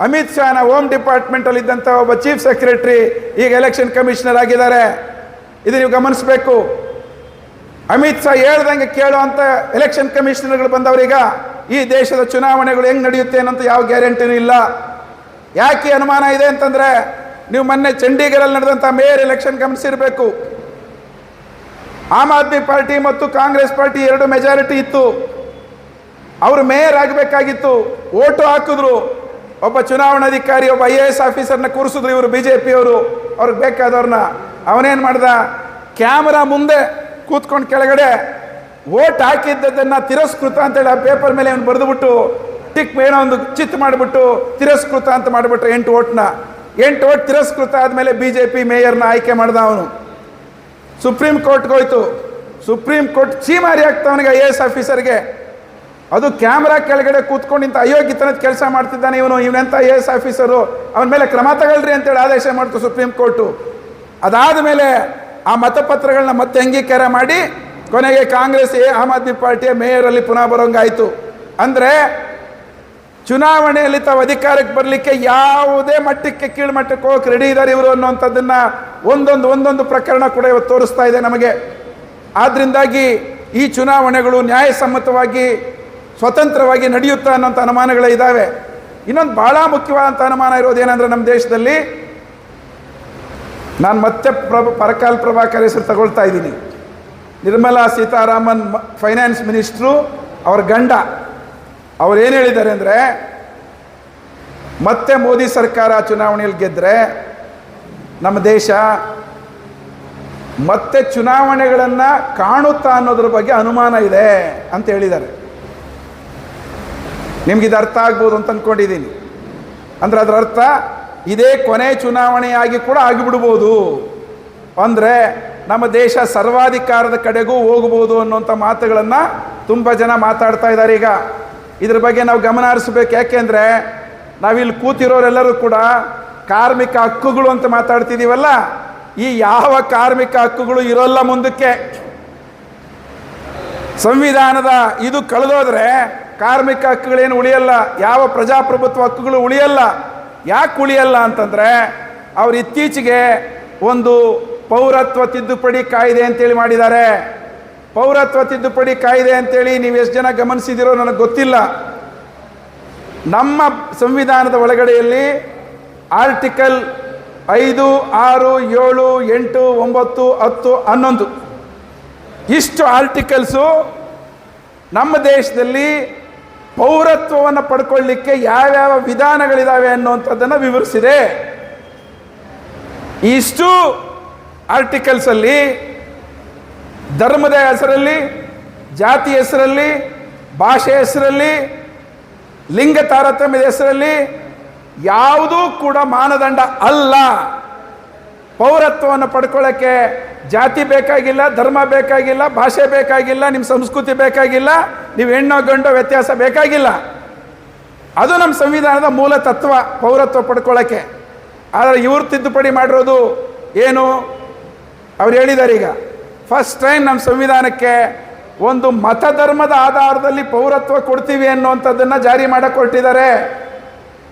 ಅಮಿತ್ ಶಾನ ಹೋಮ್ ಡಿಪಾರ್ಟ್ಮೆಂಟಲ್ಲಿದ್ದಂಥ ಒಬ್ಬ ಚೀಫ್ ಸೆಕ್ರೆಟರಿ ಈಗ ಎಲೆಕ್ಷನ್ ಕಮಿಷನರ್ ಆಗಿದ್ದಾರೆ. ಇದು ನೀವು ಗಮನಿಸಬೇಕು. ಅಮಿತ್ ಶಾ ಹೇಳ್ದಂಗೆ ಕೇಳುವಂಥ ಎಲೆಕ್ಷನ್ ಕಮಿಷನರ್ಗಳು ಬಂದವರೀಗ ಈ ದೇಶದ ಚುನಾವಣೆಗಳು ಹೆಂಗೆ ನಡೆಯುತ್ತೆ ಅನ್ನೋಂಥ ಯಾವ ಗ್ಯಾರಂಟಿನೂ ಇಲ್ಲ. ಯಾಕೆ ಅನುಮಾನ ಇದೆ ಅಂತಂದರೆ, ನೀವು ಮೊನ್ನೆ ಚಂಡೀಗಢಲ್ಲಿ ನಡೆದಂಥ ಮೇಯರ್ ಎಲೆಕ್ಷನ್ ಗಮನಿಸಿರಬೇಕು. ಆಮ್ ಆದ್ಮಿ ಪಾರ್ಟಿ ಮತ್ತು ಕಾಂಗ್ರೆಸ್ ಪಾರ್ಟಿ 2 ಮೆಜಾರಿಟಿ ಇತ್ತು. ಅವರು ಮೇಯರ್ ಆಗಬೇಕಾಗಿತ್ತು, ಓಟು ಹಾಕಿದ್ರು. ಒಬ್ಬ ಚುನಾವಣಾಧಿಕಾರಿ, ಒಬ್ಬ IAS ಆಫೀಸರ್ನ ಕೂರಿಸಿದ್ರು ಇವರು BJP ಅವರು, ಅವ್ರಿಗೆ ಬೇಕಾದವ್ರನ್ನ. ಅವನೇನು ಮಾಡ್ದ, ಕ್ಯಾಮ್ರಾ ಮುಂದೆ ಕೂತ್ಕೊಂಡು ಕೆಳಗಡೆ ಓಟ್ ಹಾಕಿದ್ದನ್ನು ತಿರಸ್ಕೃತ ಅಂತೇಳಿ ಆ ಪೇಪರ್ ಮೇಲೆ ಅವನು ಬರೆದುಬಿಟ್ಟು ಟಿಕ್ ಏನೋ ಒಂದು ಚಿತ್ ಮಾಡಿಬಿಟ್ಟು ತಿರಸ್ಕೃತ ಅಂತ ಮಾಡಿಬಿಟ್ರೆ 8 ಓಟ್ನ 8 ಓಟ್ ತಿರಸ್ಕೃತ ಆದಮೇಲೆ BJP ಮೇಯರ್ನ ಆಯ್ಕೆ ಮಾಡ್ದ ಅವನು. ಸುಪ್ರೀಂ ಕೋರ್ಟ್ಗೆ ಹೋಯ್ತು. ಸುಪ್ರೀಂ ಕೋರ್ಟ್ ಚೀಮಾರಿ ಆಗ್ತವನಿಗೆ IAS ಆಫೀಸರ್ಗೆ. ಅದು ಕ್ಯಾಮ್ರಾ ಕೆಳಗಡೆ ಕೂತ್ಕೊಂಡು ಇಂಥ ಅಯೋಗ್ಯತನದ ಕೆಲಸ ಮಾಡ್ತಿದ್ದಾನೆ ಇವನೆಂಥ IAS ಆಫೀಸರು, ಅವನ ಮೇಲೆ ಕ್ರಮ ತಗೊಳ್ರಿ ಅಂತೇಳಿ ಆದೇಶ ಮಾಡ್ತು ಸುಪ್ರೀಂ ಕೋರ್ಟು. ಅದಾದ ಮೇಲೆ ಆ ಮತಪತ್ರಗಳನ್ನ ಮತ್ತೆ ಅಂಗೀಕಾರ ಮಾಡಿ ಕೊನೆಗೆ ಕಾಂಗ್ರೆಸ್ ಆಮ್ ಆದ್ಮಿ ಪಾರ್ಟಿಯ ಮೇಯರಲ್ಲಿ ಪುನಃ ಬರೋಂಗಾಯಿತು. ಅಂದರೆ ಚುನಾವಣೆಯಲ್ಲಿ ತಾವು ಅಧಿಕಾರಕ್ಕೆ ಬರಲಿಕ್ಕೆ ಯಾವುದೇ ಮಟ್ಟಕ್ಕೆ ಕೀಳ್ಮಟ್ಟಕ್ಕೆ ಹೋಗಕ್ಕೆ ರೆಡಿ ಇದ್ದಾರೆ ಇವರು ಅನ್ನೋಂಥದ್ದನ್ನು ಒಂದೊಂದು ಪ್ರಕರಣ ಕೂಡ ಇವತ್ತು ತೋರಿಸ್ತಾ ಇದೆ ನಮಗೆ. ಆದ್ದರಿಂದಾಗಿ ಈ ಚುನಾವಣೆಗಳು ನ್ಯಾಯಸಮ್ಮತವಾಗಿ ಸ್ವತಂತ್ರವಾಗಿ ನಡೆಯುತ್ತಾ ಅನ್ನೋಂಥ ಅನುಮಾನಗಳೇ ಇದ್ದಾವೆ. ಇನ್ನೊಂದು ಭಾಳ ಮುಖ್ಯವಾದಂಥ ಅನುಮಾನ ಇರೋದೇನೆಂದರೆ, ನಮ್ಮ ದೇಶದಲ್ಲಿ ನಾನು ಮತ್ತೆ ಪರಕಾಲ್ ಪ್ರಭಾಕರ್ ಹೆಸರು ತಗೊಳ್ತಾ ಇದ್ದೀನಿ. ನಿರ್ಮಲಾ ಸೀತಾರಾಮನ್ ಫೈನಾನ್ಸ್ ಮಿನಿಸ್ಟ್ರು, ಅವ್ರ ಗಂಡ ಅವ್ರು ಏನು ಹೇಳಿದ್ದಾರೆ ಅಂದರೆ, ಮತ್ತೆ ಮೋದಿ ಸರ್ಕಾರ ಚುನಾವಣೆಯಲ್ಲಿ ಗೆದ್ದರೆ ನಮ್ಮ ದೇಶ ಮತ್ತೆ ಚುನಾವಣೆಗಳನ್ನು ಕಾಣುತ್ತಾ ಅನ್ನೋದ್ರ ಬಗ್ಗೆ ಅನುಮಾನ ಇದೆ ಅಂತ ಹೇಳಿದ್ದಾರೆ. ನಿಮ್ಗಿದು ಅರ್ಥ ಆಗ್ಬೋದು ಅಂತ ಅಂದ್ಕೊಂಡಿದ್ದೀನಿ. ಅಂದರೆ ಅದರ ಅರ್ಥ ಇದೇ ಕೊನೆ ಚುನಾವಣೆಯಾಗಿ ಕೂಡ ಆಗಿಬಿಡ್ಬೋದು, ಅಂದರೆ ನಮ್ಮ ದೇಶ ಸರ್ವಾಧಿಕಾರದ ಕಡೆಗೂ ಹೋಗ್ಬೋದು ಅನ್ನೋಂಥ ಮಾತುಗಳನ್ನು ತುಂಬ ಜನ ಮಾತಾಡ್ತಾ ಇದ್ದಾರೆ. ಈಗ ಇದ್ರ ಬಗ್ಗೆ ನಾವು ಗಮನ ಹರಿಸ್ಬೇಕು. ಯಾಕೆಂದರೆ ನಾವಿಲ್ಲಿ ಕೂತಿರೋರೆಲ್ಲರೂ ಕೂಡ ಕಾರ್ಮಿಕ ಹಕ್ಕುಗಳು ಅಂತ ಮಾತಾಡ್ತಿದ್ದೀವಲ್ಲ, ಈ ಯಾವ ಕಾರ್ಮಿಕ ಹಕ್ಕುಗಳು ಇರೋಲ್ಲ ಮುಂದಕ್ಕೆ. ಸಂವಿಧಾನದ ಇದು ಕಳೆದೋದ್ರೆ ಕಾರ್ಮಿಕ ಹಕ್ಕುಗಳೇನು ಉಳಿಯಲ್ಲ, ಯಾವ ಪ್ರಜಾಪ್ರಭುತ್ವ ಹಕ್ಕುಗಳು ಉಳಿಯಲ್ಲ. ಯಾಕೆ ಉಳಿಯಲ್ಲ ಅಂತಂದರೆ, ಅವ್ರು ಇತ್ತೀಚೆಗೆ ಒಂದು ಪೌರತ್ವ ತಿದ್ದುಪಡಿ ಕಾಯ್ದೆ ಅಂತೇಳಿ ಮಾಡಿದ್ದಾರೆ. ಪೌರತ್ವ ತಿದ್ದುಪಡಿ ಕಾಯ್ದೆ ಅಂತೇಳಿ ನೀವು ಎಷ್ಟು ಜನ ಗಮನಿಸಿದಿರೋ ನನಗೆ ಗೊತ್ತಿಲ್ಲ. ನಮ್ಮ ಸಂವಿಧಾನದ ಒಳಗಡೆಯಲ್ಲಿ ಆರ್ಟಿಕಲ್ 5, 6, 7, 8, 9, 10, 11 ಇಷ್ಟು ಆರ್ಟಿಕಲ್ಸು ನಮ್ಮ ದೇಶದಲ್ಲಿ ಪೌರತ್ವವನ್ನು ಪಡ್ಕೊಳ್ಳಿಕ್ಕೆ ಯಾವ್ಯಾವ ವಿಧಾನಗಳಿದ್ದಾವೆ ಅನ್ನುವಂಥದ್ದನ್ನು ವಿವರಿಸಿದೆ. ಇಷ್ಟು ಆರ್ಟಿಕಲ್ಸಲ್ಲಿ ಧರ್ಮದ ಹೆಸರಲ್ಲಿ, ಜಾತಿ ಹೆಸರಲ್ಲಿ, ಭಾಷೆ ಹೆಸರಲ್ಲಿ, ಲಿಂಗ ತಾರತಮ್ಯದ ಹೆಸರಲ್ಲಿ ಯಾವುದೂ ಕೂಡ ಮಾನದಂಡ ಅಲ್ಲ. ಪೌರತ್ವವನ್ನು ಪಡ್ಕೊಳ್ಳೋಕ್ಕೆ ಜಾತಿ ಬೇಕಾಗಿಲ್ಲ, ಧರ್ಮ ಬೇಕಾಗಿಲ್ಲ, ಭಾಷೆ ಬೇಕಾಗಿಲ್ಲ, ನಿಮ್ಮ ಸಂಸ್ಕೃತಿ ಬೇಕಾಗಿಲ್ಲ, ನೀವು ಹೆಣ್ಣೋ ಗಂಡೋ ವ್ಯತ್ಯಾಸ ಬೇಕಾಗಿಲ್ಲ. ಅದು ನಮ್ಮ ಸಂವಿಧಾನದ ಮೂಲ ತತ್ವ, ಪೌರತ್ವ ಪಡ್ಕೊಳ್ಳೋಕ್ಕೆ. ಆದರೆ ಇವರು ತಿದ್ದುಪಡಿ ಮಾಡಿರೋದು ಏನು, ಅವ್ರು ಹೇಳಿದ್ದಾರೆ ಈಗ ಫಸ್ಟ್ ಟೈಮ್ ನಮ್ಮ ಸಂವಿಧಾನಕ್ಕೆ ಒಂದು ಮತಧರ್ಮದ ಆಧಾರದಲ್ಲಿ ಪೌರತ್ವ ಕೊಡ್ತೀವಿ ಅನ್ನುವಂಥದ್ದನ್ನು ಜಾರಿ ಮಾಡಕ್ಕೆ ಹೊರಟಿದ್ದಾರೆ.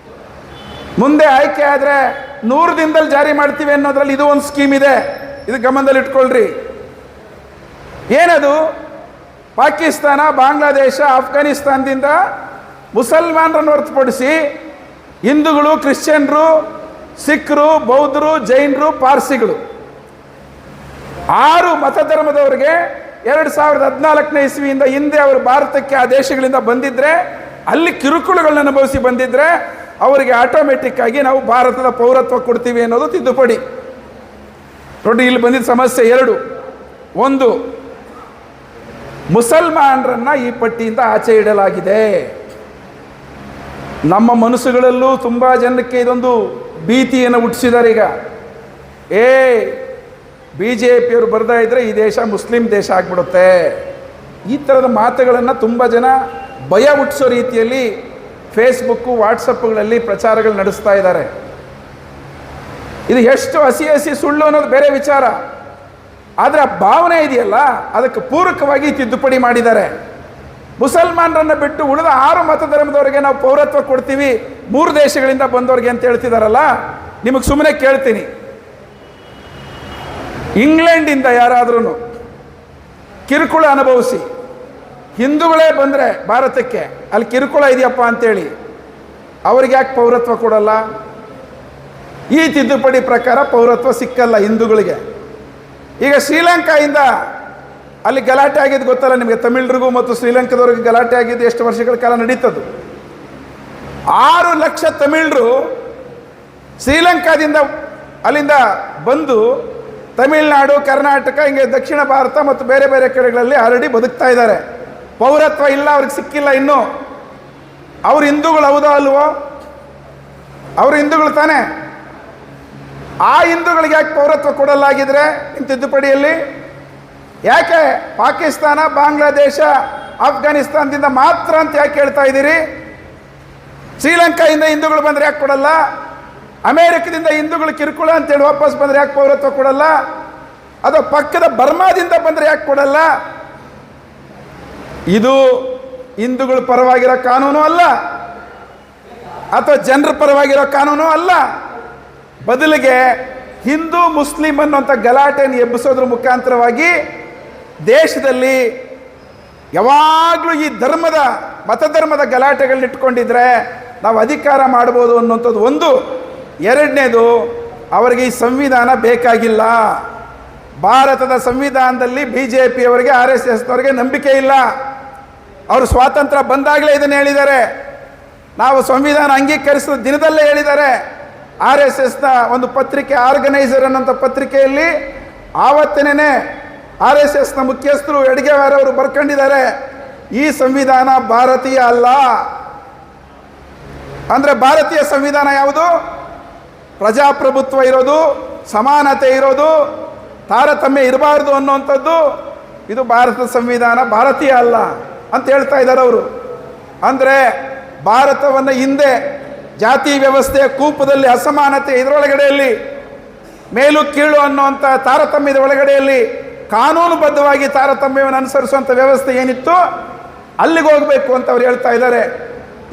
ಮುಂದೆ ಆಯ್ಕೆ ಆದರೆ 100 ದಿನದಲ್ಲಿ ಜಾರಿ ಮಾಡ್ತೀವಿ ಅನ್ನೋದ್ರಲ್ಲಿ ಇದು ಒಂದು ಸ್ಕೀಮ್ ಇದೆ, ಇದು ಗಮನದಲ್ಲಿ ಇಟ್ಕೊಳ್ರಿ. ಏನದು, ಪಾಕಿಸ್ತಾನ, ಬಾಂಗ್ಲಾದೇಶ, ಆಫ್ಘಾನಿಸ್ತಾನದಿಂದ ಮುಸಲ್ಮಾನರನ್ನು ಹೊರತುಪಡಿಸಿ ಹಿಂದೂಗಳು, ಕ್ರಿಶ್ಚಿಯನ್ರು, ಸಿಖ್ರು, ಬೌದ್ಧರು, ಜೈನರು, ಪಾರ್ಸಿಗಳು 6 ಮತಧರ್ಮದವರಿಗೆ 2014ನೇ ಇಸ್ವಿಯಿಂದ ಹಿಂದೆ ಅವರು ಭಾರತಕ್ಕೆ ಆ ದೇಶಗಳಿಂದ ಬಂದಿದ್ರೆ, ಅಲ್ಲಿ ಕಿರುಕುಳಗಳನ್ನ ಅನುಭವಿಸಿ ಬಂದಿದ್ರೆ ಅವರಿಗೆ ಆಟೋಮೆಟಿಕ್ ಆಗಿ ನಾವು ಭಾರತದ ಪೌರತ್ವ ಕೊಡ್ತೀವಿ ಅನ್ನೋದು ತಿದ್ದುಪಡಿ. ನೋಡಿ, ಇಲ್ಲಿ ಬಂದಿದ್ದ ಸಮಸ್ಯೆ 2. 1, ಮುಸಲ್ಮಾನರನ್ನ ಈ ಪಟ್ಟಿಯಿಂದ ಆಚೆ ಇಡಲಾಗಿದೆ. ನಮ್ಮ ಮನಸ್ಸುಗಳಲ್ಲೂ ತುಂಬ ಜನಕ್ಕೆ ಇದೊಂದು ಭೀತಿಯನ್ನು ಹುಟ್ಟಿಸಿದ್ದಾರೆ. ಈಗ BJPಯವರು ಬರ್ತಾ ಇದ್ರೆ ಈ ದೇಶ ಮುಸ್ಲಿಂ ದೇಶ ಆಗಿಬಿಡುತ್ತೆ, ಈ ಥರದ ಮಾತುಗಳನ್ನು ತುಂಬ ಜನ ಭಯ ಹುಟ್ಟಿಸೋ ರೀತಿಯಲ್ಲಿ ಫೇಸ್ಬುಕ್ಕು, ವಾಟ್ಸಪ್ಗಳಲ್ಲಿ ಪ್ರಚಾರಗಳು ನಡೆಸ್ತಾ ಇದ್ದಾರೆ. ಇದು ಎಷ್ಟು ಹಸಿ ಸುಳ್ಳು ಅನ್ನೋದು ಬೇರೆ ವಿಚಾರ. ಆದರೆ ಆ ಭಾವನೆ ಇದೆಯಲ್ಲ, ಅದಕ್ಕೆ ಪೂರಕವಾಗಿ ತಿದ್ದುಪಡಿ ಮಾಡಿದ್ದಾರೆ. ಮುಸಲ್ಮಾನರನ್ನು ಬಿಟ್ಟು ಉಳಿದ 6 ಮತಧರ್ಮದವರಿಗೆ ನಾವು ಪೌರತ್ವ ಕೊಡ್ತೀವಿ, 3 ದೇಶಗಳಿಂದ ಬಂದವ್ರಿಗೆ ಅಂತ ಹೇಳ್ತಿದಾರಲ್ಲ. ನಿಮಗೆ ಸುಮ್ಮನೆ ಕೇಳ್ತೀನಿ, ಇಂಗ್ಲೆಂಡಿಂದ ಯಾರಾದ್ರೂ ಕಿರುಕುಳ ಅನುಭವಿಸಿ ಹಿಂದೂಗಳೇ ಬಂದರೆ ಭಾರತಕ್ಕೆ, ಅಲ್ಲಿ ಕಿರುಕುಳ ಇದೆಯಪ್ಪ ಅಂತೇಳಿ ಅವ್ರಿಗೆ ಯಾಕೆ ಪೌರತ್ವ ಕೊಡಲ್ಲ? ಈ ತಿದ್ದುಪಡಿ ಪ್ರಕಾರ ಪೌರತ್ವ ಸಿಕ್ಕಲ್ಲ ಹಿಂದೂಗಳಿಗೆ. ಈಗ ಶ್ರೀಲಂಕಾಯಿಂದ ಅಲ್ಲಿ ಗಲಾಟೆ ಆಗಿದ್ದು ಗೊತ್ತಲ್ಲ ನಿಮಗೆ, ತಮಿಳರಿಗೂ ಮತ್ತು ಶ್ರೀಲಂಕಾದವ್ರಿಗೆ ಗಲಾಟೆ ಆಗಿದ್ದು ಎಷ್ಟು ವರ್ಷಗಳ ಕಾಲ ನಡೀತದ್ದು. 6 ಲಕ್ಷ ತಮಿಳರು ಶ್ರೀಲಂಕಾದಿಂದ ಅಲ್ಲಿಂದ ಬಂದು ತಮಿಳುನಾಡು, ಕರ್ನಾಟಕ, ಹಿಂಗೆ ದಕ್ಷಿಣ ಭಾರತ ಮತ್ತು ಬೇರೆ ಬೇರೆ ಕಡೆಗಳಲ್ಲಿ ಆಲ್ರೆಡಿ ಬದುಕ್ತಾ ಇದ್ದಾರೆ. ಪೌರತ್ವ ಇಲ್ಲ, ಅವ್ರಿಗೆ ಸಿಕ್ಕಿಲ್ಲ ಇನ್ನೂ. ಅವ್ರು ಹಿಂದೂಗಳು ಹೌದೋ ಅಲ್ವೋ? ಅವರು ಹಿಂದೂಗಳು ತಾನೇ. ಆ ಹಿಂದೂಗಳಿಗೆ ಯಾಕೆ ಪೌರತ್ವ ಕೊಡಲಾಗಿದ್ರೆ ನಿಮ್ಮ ತಿದ್ದುಪಡಿಯಲ್ಲಿ? ಯಾಕೆ ಪಾಕಿಸ್ತಾನ, ಬಾಂಗ್ಲಾದೇಶ, ಅಫ್ಘಾನಿಸ್ತಾನದಿಂದ ಮಾತ್ರ ಅಂತ ಯಾಕೆ ಹೇಳ್ತಾ ಇದ್ದೀರಿ? ಶ್ರೀಲಂಕಾದಿಂದ ಹಿಂದೂಗಳು ಬಂದರೆ ಯಾಕೆ ಕೊಡಲ್ಲ? ಅಮೇರಿಕದಿಂದ ಹಿಂದೂಗಳು ಕಿರುಕುಳ ಅಂತೇಳಿ ವಾಪಸ್ ಬಂದರೆ ಯಾಕೆ ಪೌರತ್ವ ಕೊಡಲ್ಲ? ಅದು ಪಕ್ಕದ ಬರ್ಮಾದಿಂದ ಬಂದರೆ ಯಾಕೆ ಕೊಡಲ್ಲ? ಇದು ಹಿಂದೂಗಳ ಪರವಾಗಿರೋ ಕಾನೂನು ಅಲ್ಲ, ಅಥವಾ ಜನರ ಪರವಾಗಿರೋ ಕಾನೂನು ಅಲ್ಲ. ಬದಲಿಗೆ ಹಿಂದೂ ಮುಸ್ಲಿಂ ಅನ್ನುವಂಥ ಗಲಾಟೆಯನ್ನು ಎಬ್ಬಿಸೋದ್ರ ಮುಖಾಂತರವಾಗಿ ದೇಶದಲ್ಲಿ ಯಾವಾಗಲೂ ಈ ಮತಧರ್ಮದ ಗಲಾಟೆಗಳನ್ನ ಇಟ್ಕೊಂಡಿದ್ರೆ ನಾವು ಅಧಿಕಾರ ಮಾಡ್ಬೋದು ಅನ್ನುವಂಥದ್ದು ಒಂದು. ಎರಡನೇದು, ಅವರಿಗೆ ಈ ಸಂವಿಧಾನ ಬೇಕಾಗಿಲ್ಲ. ಭಾರತದ ಸಂವಿಧಾನದಲ್ಲಿ BJPಯವರಿಗೆ, RSSನವರಿಗೆ ನಂಬಿಕೆ ಇಲ್ಲ. ಅವರು ಸ್ವಾತಂತ್ರ್ಯ ಬಂದಾಗಲೇ ಇದನ್ನು ಹೇಳಿದ್ದಾರೆ. ನಾವು ಸಂವಿಧಾನ ಅಂಗೀಕರಿಸಿದ ದಿನದಲ್ಲೇ ಹೇಳಿದ್ದಾರೆ. RSSನ ಒಂದು ಪತ್ರಿಕೆ, ಆರ್ಗನೈಸರ್ ಅನ್ನೋಂಥ ಪತ್ರಿಕೆಯಲ್ಲಿ ಆವತ್ತಿನೇ RSSನ ಮುಖ್ಯಸ್ಥರು ಎಡ್ಗೆವಾರ್ ಅವರು ಬರ್ಕೊಂಡಿದ್ದಾರೆ, ಈ ಸಂವಿಧಾನ ಭಾರತೀಯ ಅಲ್ಲ. ಅಂದರೆ ಭಾರತೀಯ ಸಂವಿಧಾನ ಯಾವುದು? ಪ್ರಜಾಪ್ರಭುತ್ವ ಇರೋದು, ಸಮಾನತೆ ಇರೋದು, ತಾರತಮ್ಯ ಇರಬಾರ್ದು ಅನ್ನುವಂಥದ್ದು. ಇದು ಭಾರತದ ಸಂವಿಧಾನ ಭಾರತೀಯ ಅಲ್ಲ ಅಂತ ಹೇಳ್ತಾ ಇದ್ದಾರೆ ಅವರು. ಅಂದರೆ ಭಾರತವನ್ನು ಹಿಂದೆ ಜಾತಿ ವ್ಯವಸ್ಥೆಯ ಕೂಪದಲ್ಲಿ, ಅಸಮಾನತೆ ಇದರೊಳಗಡೆಯಲ್ಲಿ, ಮೇಲು ಕೀಳು ಅನ್ನುವಂಥ ತಾರತಮ್ಯದ ಒಳಗಡೆಯಲ್ಲಿ ಕಾನೂನುಬದ್ಧವಾಗಿ ತಾರತಮ್ಯವನ್ನು ಅನುಸರಿಸುವಂಥ ವ್ಯವಸ್ಥೆ ಏನಿತ್ತು ಅಲ್ಲಿಗೆ ಹೋಗಬೇಕು ಅಂತ ಅವ್ರು ಹೇಳ್ತಾ ಇದ್ದಾರೆ.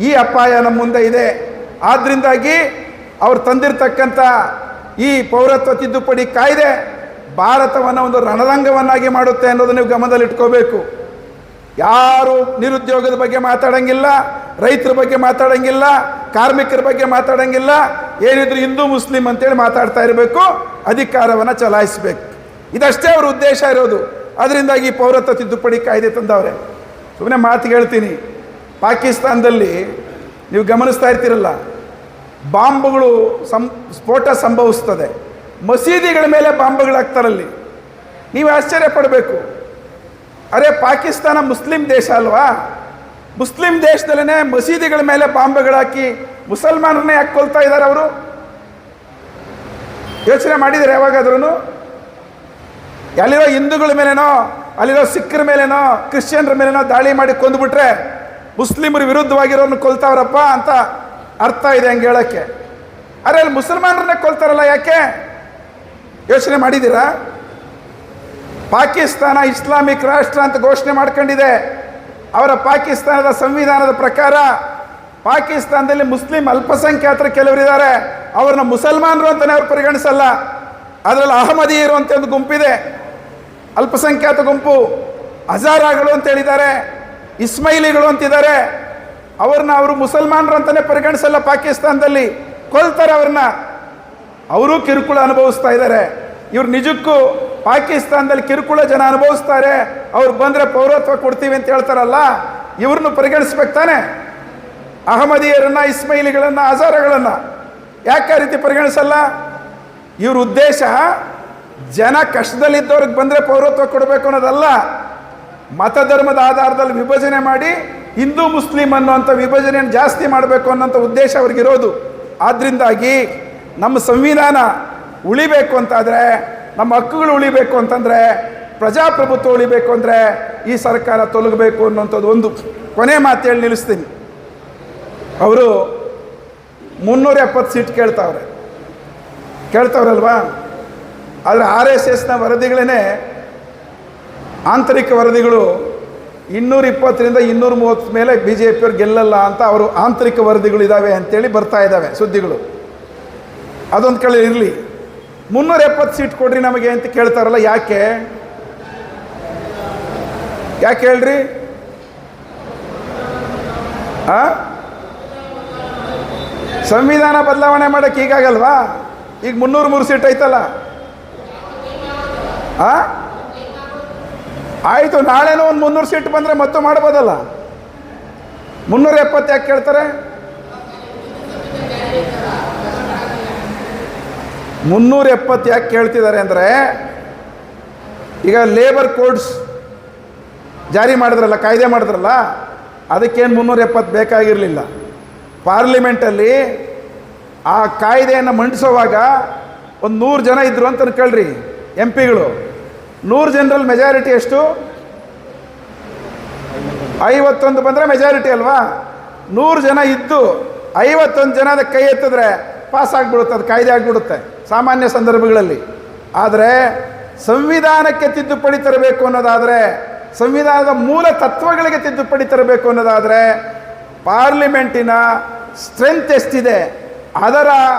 ಈ ಅಪಾಯ ನಮ್ಮ ಮುಂದೆ ಇದೆ. ಆದ್ದರಿಂದಾಗಿ ಅವ್ರು ತಂದಿರತಕ್ಕಂಥ ಈ ಪೌರತ್ವ ತಿದ್ದುಪಡಿ ಕಾಯ್ದೆ ಭಾರತವನ್ನು ಒಂದು ರಣರಂಗವನ್ನಾಗಿ ಮಾಡುತ್ತೆ ಅನ್ನೋದು ನೀವು ಗಮನದಲ್ಲಿಟ್ಕೋಬೇಕು. ಯಾರು ನಿರುದ್ಯೋಗದ ಬಗ್ಗೆ ಮಾತಾಡಂಗಿಲ್ಲ, ರೈತರ ಬಗ್ಗೆ ಮಾತಾಡಂಗಿಲ್ಲ, ಕಾರ್ಮಿಕರ ಬಗ್ಗೆ ಮಾತಾಡಂಗಿಲ್ಲ. ಏನಿದ್ರು ಹಿಂದೂ ಮುಸ್ಲಿಂ ಅಂತೇಳಿ ಮಾತಾಡ್ತಾ ಇರಬೇಕು, ಅಧಿಕಾರವನ್ನು ಚಲಾಯಿಸಬೇಕು. ಇದಷ್ಟೇ ಅವ್ರ ಉದ್ದೇಶ ಇರೋದು. ಅದರಿಂದಾಗಿ ಪೌರತ್ವ ತಿದ್ದುಪಡಿ ಕಾಯ್ದೆ ತಂದವ್ರೆ. ಸುಮ್ಮನೆ ಮಾತಿಗೆ ಹೇಳ್ತೀನಿ, ಪಾಕಿಸ್ತಾನದಲ್ಲಿ ನೀವು ಗಮನಿಸ್ತಾ ಇರ್ತೀರಲ್ಲ, ಬಾಂಬ್ಗಳು ಸ್ಫೋಟ ಸಂಭವಿಸ್ತದೆ, ಮಸೀದಿಗಳ ಮೇಲೆ ಬಾಂಬ್ಗಳಾಗ್ತಾರಲ್ಲಿ. ನೀವು ಆಶ್ಚರ್ಯ ಪಡಬೇಕು. ಅರೆ, ಪಾಕಿಸ್ತಾನ ಮುಸ್ಲಿಂ ದೇಶ ಅಲ್ವಾ? ಮುಸ್ಲಿಂ ದೇಶದಲ್ಲೇ ಮಸೀದಿಗಳ ಮೇಲೆ ಬಾಂಬ್ಗಳಾಕಿ ಮುಸಲ್ಮಾನರನ್ನೇ ಯಾಕೆ ಕೊಲ್ತಾ ಇದ್ದಾರೆ ಅವರು? ಯೋಚನೆ ಮಾಡಿದರೆ ಯಾವಾಗಾದ್ರೂ? ಅಲ್ಲಿರೋ ಹಿಂದೂಗಳ ಮೇಲೇನೋ, ಅಲ್ಲಿರೋ ಸಿಖ್ಖರ ಮೇಲೇನೋ, ಕ್ರಿಶ್ಚಿಯನ್ರ ಮೇಲೇನೋ ದಾಳಿ ಮಾಡಿ ಕೊಂದುಬಿಟ್ರೆ ಮುಸ್ಲಿಮರ ವಿರುದ್ಧವಾಗಿರೋರನ್ನ ಕೊಲ್ತಾವ್ರಪ್ಪ ಅಂತ ಅರ್ಥ ಇದೆ ಹಂಗೆ ಹೇಳೋಕ್ಕೆ. ಅರೆ, ಅಲ್ಲಿ ಮುಸಲ್ಮಾನರನ್ನೇ ಕೊಲ್ತಾರಲ್ಲ, ಯಾಕೆ? ಯೋಚನೆ ಮಾಡಿದ್ದೀರಾ? ಪಾಕಿಸ್ತಾನ ಇಸ್ಲಾಮಿಕ್ ರಾಷ್ಟ್ರ ಅಂತ ಘೋಷಣೆ ಮಾಡ್ಕೊಂಡಿದೆ. ಅವರ ಪಾಕಿಸ್ತಾನದ ಸಂವಿಧಾನದ ಪ್ರಕಾರ ಪಾಕಿಸ್ತಾನದಲ್ಲಿ ಮುಸ್ಲಿಂ ಅಲ್ಪಸಂಖ್ಯಾತರು ಕೆಲವರಿದ್ದಾರೆ, ಅವ್ರನ್ನ ಮುಸಲ್ಮಾನರು ಅಂತಲೇ ಅವ್ರು ಪರಿಗಣಿಸಲ್ಲ. ಅದರಲ್ಲಿ ಅಹಮದಿಯರು ಅಂತ ಒಂದು ಗುಂಪಿದೆ, ಅಲ್ಪಸಂಖ್ಯಾತ ಗುಂಪು. ಹಜಾರಾಗಳು ಅಂತ ಹೇಳಿದ್ದಾರೆ, ಇಸ್ಮೈಲಿಗಳು ಅಂತಿದ್ದಾರೆ. ಅವರು ಮುಸಲ್ಮಾನರು ಅಂತಲೇ ಪರಿಗಣಿಸಲ್ಲ. ಪಾಕಿಸ್ತಾನದಲ್ಲಿ ಕೊಲ್ತಾರೆ ಅವ್ರನ್ನ. ಅವರು ಕಿರುಕುಳ ಅನುಭವಿಸ್ತಾ ಇದ್ದಾರೆ. ಇವ್ರು ನಿಜಕ್ಕೂ ಪಾಕಿಸ್ತಾನದಲ್ಲಿ ಕಿರುಕುಳ ಜನ ಅನುಭವಿಸ್ತಾರೆ, ಅವ್ರು ಬಂದರೆ ಪೌರತ್ವ ಕೊಡ್ತೀವಿ ಅಂತ ಹೇಳ್ತಾರಲ್ಲ, ಇವ್ರನ್ನು ಪರಿಗಣಿಸ್ಬೇಕು ತಾನೆ? ಅಹಮದಿಯರನ್ನ, ಇಸ್ಮೈಲಿಗಳನ್ನ, ಹಜಾರಗಳನ್ನ ಯಾಕೆ ಆ ರೀತಿ ಪರಿಗಣಿಸಲ್ಲ? ಇವ್ರ ಉದ್ದೇಶ ಜನ ಕಷ್ಟದಲ್ಲಿದ್ದವ್ರಿಗೆ ಬಂದರೆ ಪೌರತ್ವ ಕೊಡಬೇಕು ಅನ್ನೋದಲ್ಲ. ಮತಧರ್ಮದ ಆಧಾರದಲ್ಲಿ ವಿಭಜನೆ ಮಾಡಿ ಹಿಂದೂ ಮುಸ್ಲಿಂ ಅನ್ನುವಂಥ ವಿಭಜನೆಯನ್ನು ಜಾಸ್ತಿ ಮಾಡಬೇಕು ಅನ್ನೋಂಥ ಉದ್ದೇಶ ಅವ್ರಿಗಿರೋದು. ಆದ್ದರಿಂದಾಗಿ ನಮ್ಮ ಸಂವಿಧಾನ ಉಳಿಬೇಕು ಅಂತಾದರೆ, ನಮ್ಮ ಹಕ್ಕುಗಳು ಉಳಿಬೇಕು ಅಂತಂದರೆ, ಪ್ರಜಾಪ್ರಭುತ್ವ ಉಳಿಬೇಕು ಅಂದರೆ ಈ ಸರ್ಕಾರ ತೊಲಗಬೇಕು ಅನ್ನೋಂಥದ್ದು ಒಂದು. ಕೊನೆ ಮಾತು ಹೇಳಿ ನಿಲ್ಲಿಸ್ತೀನಿ. ಅವರು 370 ಸೀಟ್ ಕೇಳ್ತಾವ್ರಲ್ವಾ? ಆದರೆ RSSನ ವರದಿಗಳೇ, ಆಂತರಿಕ ವರದಿಗಳು 220ರಿಂದ 230 ಮೇಲೆ BJPಯವ್ರು ಗೆಲ್ಲಲ್ಲ ಅಂತ ಅವರು ಆಂತರಿಕ ವರದಿಗಳು ಇದ್ದಾವೆ ಅಂತೇಳಿ ಬರ್ತಾ ಇದ್ದಾವೆ ಸುದ್ದಿಗಳು. ಅದೊಂದು ಕಡೆ ಇರಲಿ. 370 ಸೀಟ್ ಕೊಡ್ರಿ ನಮಗೆ ಅಂತ ಕೇಳ್ತಾರಲ್ಲ, ಯಾಕೆ ಹೇಳ್ರಿ? ಸಂವಿಧಾನ ಬದಲಾವಣೆ ಮಾಡೋಕ್ಕೆ ಹೀಗಾಗಲ್ವಾ? ಈಗ 303 ಸೀಟ್ ಐತಲ್ಲ, ಆಯಿತು, ನಾಳೆನೂ ಒಂದು 300 ಸೀಟ್ ಬಂದರೆ ಮತ್ತೆ ಮಾಡ್ಬೋದಲ್ಲ. 370 ಯಾಕೆ ಕೇಳ್ತಾರೆ? 370 ಯಾಕೆ ಕೇಳ್ತಿದ್ದಾರೆ ಅಂದರೆ, ಈಗ ಲೇಬರ್ ಕೋಡ್ಸ್ ಜಾರಿ ಮಾಡಿದ್ರಲ್ಲ, ಕಾಯ್ದೆ ಮಾಡಿದ್ರಲ್ಲ, ಅದಕ್ಕೇನು 370 ಬೇಕಾಗಿರಲಿಲ್ಲ. ಪಾರ್ಲಿಮೆಂಟಲ್ಲಿ ಆ ಕಾಯ್ದೆಯನ್ನು ಮಂಡಿಸೋವಾಗ ಒಂದು 100 ಜನ ಇದ್ದರು ಅಂತ ಅನ್ಕೊಳ್ರಿ MP ಗಳು. 100 ಜನರಲ್ಲಿ ಮೆಜಾರಿಟಿ ಎಷ್ಟು? 51 ಬಂದರೆ ಮೆಜಾರಿಟಿ ಅಲ್ವಾ? 100 ಜನ ಇದ್ದು 51 ಜನ ಅದಕ್ಕೆ ಕೈ ಎತ್ತಿದ್ರೆ ಪಾಸ್ ಆಗಿಬಿಡುತ್ತೆ, ಅದು ಕಾಯ್ದೆ ಆಗಿಬಿಡುತ್ತೆ ಸಾಮಾನ್ಯ ಸಂದರ್ಭಗಳಲ್ಲಿ. ಆದರೆ ಸಂವಿಧಾನಕ್ಕೆ ತಿದ್ದುಪಡಿ ತರಬೇಕು ಅನ್ನೋದಾದರೆ, ಸಂವಿಧಾನದ ಮೂಲ ತತ್ವಗಳಿಗೆ ತಿದ್ದುಪಡಿ ತರಬೇಕು ಅನ್ನೋದಾದರೆ ಪಾರ್ಲಿಮೆಂಟಿನ ಸ್ಟ್ರೆಂತ್ ಎಷ್ಟಿದೆ ಅದರ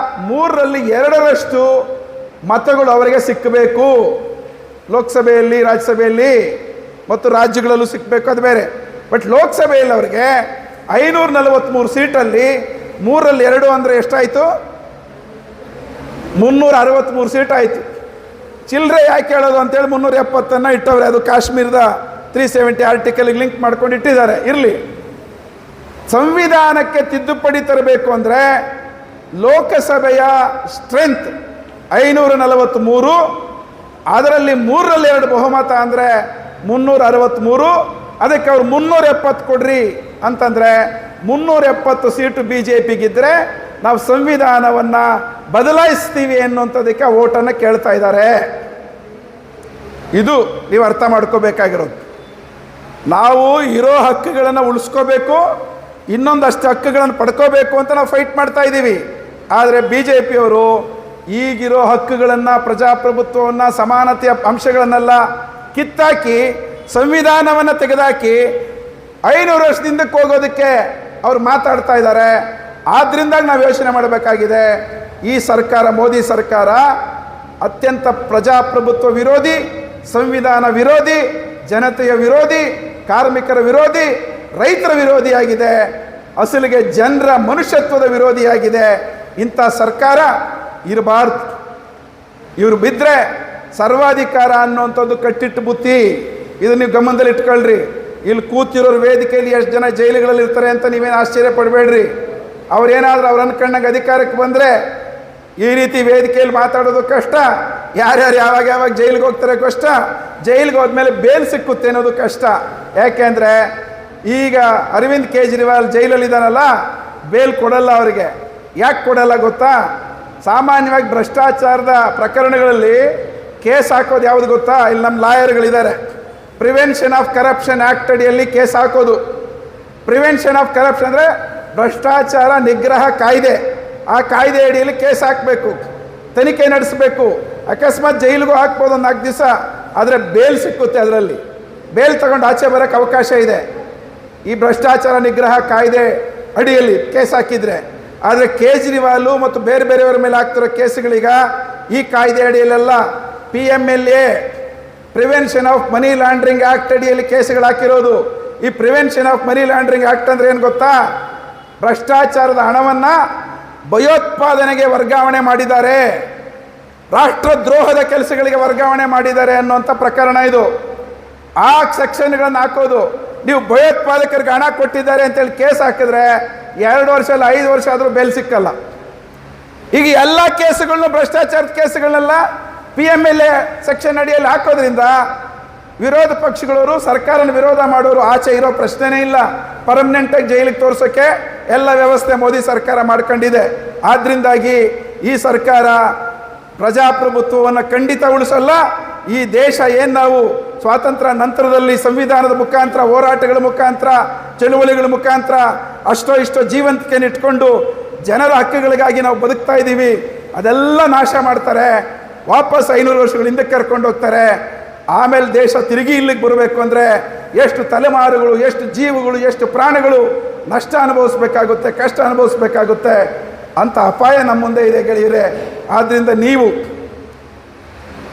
3ರಲ್ಲಿ 2ರಷ್ಟು ಮತಗಳು ಅವರಿಗೆ ಸಿಕ್ಕಬೇಕು. ಲೋಕಸಭೆಯಲ್ಲಿ, ರಾಜ್ಯಸಭೆಯಲ್ಲಿ ಮತ್ತು ರಾಜ್ಯಗಳಲ್ಲೂ ಸಿಕ್ಕಬೇಕು, ಅದು ಬೇರೆ. ಬಟ್ ಲೋಕಸಭೆಯಲ್ಲಿ ಅವರಿಗೆ 543 ಸೀಟಲ್ಲಿ 3ರಲ್ಲಿ 2 ಅಂದರೆ ಎಷ್ಟಾಯಿತು? 363 ಸೀಟ್ ಆಯಿತು. ಚಿಲ್ಲರೆ ಯಾಕೆ ಹೇಳೋದು ಅಂತೇಳಿ 370 ಇಟ್ಟವ್ರೆ. ಅದು ಕಾಶ್ಮೀರದ 370 ಆರ್ಟಿಕಲ್ಗೆ ಲಿಂಕ್ ಮಾಡ್ಕೊಂಡು ಇಟ್ಟಿದ್ದಾರೆ. ಇರಲಿ, ಸಂವಿಧಾನಕ್ಕೆ ತಿದ್ದುಪಡಿ ತರಬೇಕು ಅಂದರೆ ಲೋಕಸಭೆಯ ಸ್ಟ್ರೆಂತ್ 543, ಅದರಲ್ಲಿ 3ರಲ್ಲಿ 2 ಬಹುಮತ ಅಂದರೆ 363. ಅದಕ್ಕೆ ಅವ್ರು 370 ಕೊಡ್ರಿ ಅಂತಂದರೆ 370 ಸೀಟು BJPಗಿದ್ದರೆ ನಾವು ಸಂವಿಧಾನವನ್ನು ಬದಲಾಯಿಸ್ತೀವಿ ಅನ್ನುವಂಥದ್ದಕ್ಕೆ ಓಟನ್ನು ಕೇಳ್ತಾ ಇದ್ದಾರೆ. ಇದು ನೀವು ಅರ್ಥ ಮಾಡ್ಕೋಬೇಕಾಗಿರೋದು. ನಾವು ಇರೋ ಹಕ್ಕುಗಳನ್ನು ಉಳಿಸ್ಕೋಬೇಕು, ಇನ್ನೊಂದಷ್ಟು ಹಕ್ಕುಗಳನ್ನು ಪಡ್ಕೋಬೇಕು ಅಂತ ನಾವು ಫೈಟ್ ಮಾಡ್ತಾ ಇದ್ದೀವಿ. ಆದರೆ BJPಯವರು ಈಗಿರೋ ಹಕ್ಕುಗಳನ್ನು, ಪ್ರಜಾಪ್ರಭುತ್ವವನ್ನು, ಸಮಾನತೆಯ ಅಂಶಗಳನ್ನೆಲ್ಲ ಕಿತ್ತಾಕಿ ಸಂವಿಧಾನವನ್ನು ತೆಗೆದಾಕಿ 500 ವರ್ಷದಿಂದಕ್ಕೆ ಹೋಗೋದಕ್ಕೆ ಅವ್ರು ಮಾತಾಡ್ತಾ ಇದ್ದಾರೆ. ಆದ್ದರಿಂದ ನಾವು ಯೋಚನೆ ಮಾಡಬೇಕಾಗಿದೆ. ಈ ಸರ್ಕಾರ, ಮೋದಿ ಸರ್ಕಾರ ಅತ್ಯಂತ ಪ್ರಜಾಪ್ರಭುತ್ವ ವಿರೋಧಿ, ಸಂವಿಧಾನ ವಿರೋಧಿ, ಜನತೆಯ ವಿರೋಧಿ, ಕಾರ್ಮಿಕರ ವಿರೋಧಿ, ರೈತರ ವಿರೋಧಿಯಾಗಿದೆ. ಅಸಲಿಗೆ ಜನರ ಮನುಷ್ಯತ್ವದ ವಿರೋಧಿಯಾಗಿದೆ. ಇಂಥ ಸರ್ಕಾರ ಇರಬಾರ್ದು. ಇವರು ಬಿದ್ದರೆ ಸರ್ವಾಧಿಕಾರ ಅನ್ನುವಂಥದ್ದು ಕಟ್ಟಿಟ್ಟು ಬುತ್ತಿ. ಇದನ್ನು ನೀವು ಗಮನದಲ್ಲಿ ಇಟ್ಕೊಳ್ರಿ. ಇಲ್ಲಿ ಕೂತಿರೋರು ವೇದಿಕೆಯಲ್ಲಿ ಎಷ್ಟು ಜನ ಜೈಲುಗಳಲ್ಲಿ ಇರ್ತಾರೆ ಅಂತ ನೀವೇನು ಆಶ್ಚರ್ಯ ಪಡಬೇಡ್ರಿ. ಅವ್ರೇನಾದರೂ ಅವ್ರು ಅನ್ಕೊಂಡಂಗೆ ಅಧಿಕಾರಕ್ಕೆ ಬಂದರೆ ಈ ರೀತಿ ವೇದಿಕೆಯಲ್ಲಿ ಮಾತಾಡೋದು ಕಷ್ಟ. ಯಾರ್ಯಾರು ಯಾವಾಗ ಜೈಲಿಗೆ ಹೋಗ್ತಾರೆ ಕಷ್ಟ. ಜೈಲಿಗೆ ಹೋದ್ಮೇಲೆ ಬೇಲ್ ಸಿಕ್ಕುತ್ತೆ ಅನ್ನೋದು ಕಷ್ಟ. ಯಾಕೆಂದರೆ ಈಗ ಅರವಿಂದ್ ಕೇಜ್ರಿವಾಲ್ ಜೈಲಲ್ಲಿದ್ದಾನಲ್ಲ, ಬೇಲ್ ಕೊಡಲ್ಲ ಅವರಿಗೆ. ಯಾಕೆ ಕೊಡಲ್ಲ ಗೊತ್ತಾ? ಸಾಮಾನ್ಯವಾಗಿ ಭ್ರಷ್ಟಾಚಾರದ ಪ್ರಕರಣಗಳಲ್ಲಿ ಕೇಸ್ ಹಾಕೋದು ಯಾವುದು ಗೊತ್ತಾ? ಇಲ್ಲಿ ನಮ್ಮ ಲಾಯರ್ಗಳಿದ್ದಾರೆ. ಪ್ರಿವೆನ್ಷನ್ ಆಫ್ ಕರಪ್ಷನ್ ಆ್ಯಕ್ಟ್ ಅಡಿಯಲ್ಲಿ ಕೇಸ್ ಹಾಕೋದು. ಪ್ರಿವೆನ್ಷನ್ ಆಫ್ ಕರಪ್ಷನ್ ಅಂದರೆ ಭ್ರಷ್ಟಾಚಾರ ನಿಗ್ರಹ ಕಾಯ್ದೆ. ಆ ಕಾಯ್ದೆ ಅಡಿಯಲ್ಲಿ ಕೇಸ್ ಹಾಕಬೇಕು, ತನಿಖೆ ನಡೆಸಬೇಕು. ಅಕಸ್ಮಾತ್ ಜೈಲಿಗೂ ಹಾಕ್ಬೋದು ಒಂದು 4 ದಿವಸ, ಆದರೆ ಬೇಲ್ ಸಿಕ್ಕುತ್ತೆ. ಅದರಲ್ಲಿ ಬೇಲ್ ತಗೊಂಡು ಆಚೆ ಬರೋಕ್ಕೆ ಅವಕಾಶ ಇದೆ ಈ ಭ್ರಷ್ಟಾಚಾರ ನಿಗ್ರಹ ಕಾಯ್ದೆ ಅಡಿಯಲ್ಲಿ ಕೇಸ್ ಹಾಕಿದರೆ. ಆದರೆ ಕೇಜ್ರಿವಾಲು ಮತ್ತು ಬೇರೆ ಬೇರೆಯವರ ಮೇಲೆ ಆಗ್ತಿರೋ ಕೇಸುಗಳೀಗ ಈ ಕಾಯ್ದೆ ಅಡಿಯಲ್ಲೆಲ್ಲ PMLA, prevention of money laundering act ಅಡಿಯಲ್ಲಿ ಕೇಸುಗಳು ಹಾಕಿರೋದು. ಈ prevention of money laundering act ಅಂದರೆ ಏನು ಗೊತ್ತಾ? ಭ್ರಷ್ಟಾಚಾರದ ಹಣವನ್ನು ಭಯೋತ್ಪಾದನೆಗೆ ವರ್ಗಾವಣೆ ಮಾಡಿದ್ದಾರೆ, ರಾಷ್ಟ್ರದ್ರೋಹದ ಕೆಲಸಗಳಿಗೆ ವರ್ಗಾವಣೆ ಮಾಡಿದ್ದಾರೆ ಅನ್ನುವಂಥ ಪ್ರಕರಣ ಇದು. ಆ ಸೆಕ್ಷನ್ಗಳನ್ನು ಹಾಕೋದು. ನೀವು ಭಯೋತ್ಪಾದಕರಿಗೆ ಹಣ ಕೊಟ್ಟಿದ್ದಾರೆ ಅಂತೇಳಿ ಕೇಸ್ ಹಾಕಿದ್ರೆ 2 ವರ್ಷ ಅಲ್ಲ 5 ವರ್ಷ ಆದರೂ ಬೇಲ್ ಸಿಕ್ಕಲ್ಲ. ಈಗ ಎಲ್ಲ ಕೇಸುಗಳನ್ನು, ಭ್ರಷ್ಟಾಚಾರದ ಕೇಸುಗಳನ್ನೆಲ್ಲ PMLA ಸೆಕ್ಷನ್ ಅಡಿಯಲ್ಲಿ ಹಾಕೋದ್ರಿಂದ ವಿರೋಧ ಪಕ್ಷಗಳವರು, ಸರ್ಕಾರನ ವಿರೋಧ ಮಾಡೋರು ಆಚೆ ಇರೋ ಪ್ರಶ್ನೆನೇ ಇಲ್ಲ. ಪರ್ಮನೆಂಟಾಗಿ ಜೈಲಿಗೆ ತೋರಿಸೋಕ್ಕೆ ಎಲ್ಲ ವ್ಯವಸ್ಥೆ ಮೋದಿ ಸರ್ಕಾರ ಮಾಡ್ಕೊಂಡಿದೆ. ಆದ್ದರಿಂದಾಗಿ ಈ ಸರ್ಕಾರ ಪ್ರಜಾಪ್ರಭುತ್ವವನ್ನು ಖಂಡಿತ ಉಳಿಸಲ್ಲ. ಈ ದೇಶ ಏನು ನಾವು ಸ್ವಾತಂತ್ರ್ಯ ನಂತರದಲ್ಲಿ ಸಂವಿಧಾನದ ಮುಖಾಂತರ, ಹೋರಾಟಗಳ ಮುಖಾಂತರ, ಚಳುವಳಿಗಳ ಮುಖಾಂತರ ಅಷ್ಟೋ ಇಷ್ಟೋ ಜೀವಂತಿಕೆಯನ್ನು ಇಟ್ಕೊಂಡು ಜನರ ಹಕ್ಕುಗಳಿಗಾಗಿ ನಾವು ಬದುಕ್ತಾ ಇದ್ದೀವಿ, ಅದೆಲ್ಲ ನಾಶ ಮಾಡ್ತಾರೆ. ವಾಪಸ್ 500 ವರ್ಷಗಳ ಹಿಂದಕ್ಕೆ ಕರ್ಕೊಂಡು ಹೋಗ್ತಾರೆ. ಆಮೇಲೆ ದೇಶ ತಿರುಗಿ ಇಲ್ಲಿಗೆ ಬರಬೇಕು ಅಂದರೆ ಎಷ್ಟು ತಲೆಮಾರುಗಳು, ಎಷ್ಟು ಜೀವಗಳು, ಎಷ್ಟು ಪ್ರಾಣಗಳು ನಷ್ಟ ಅನುಭವಿಸ್ಬೇಕಾಗುತ್ತೆ, ಕಷ್ಟ ಅನುಭವಿಸ್ಬೇಕಾಗುತ್ತೆ ಅಂತ ಅಪಾಯ ನಮ್ಮ ಮುಂದೆ ಇದೆ ಗೆಳೆಯರೆ. ಆದ್ದರಿಂದ ನೀವು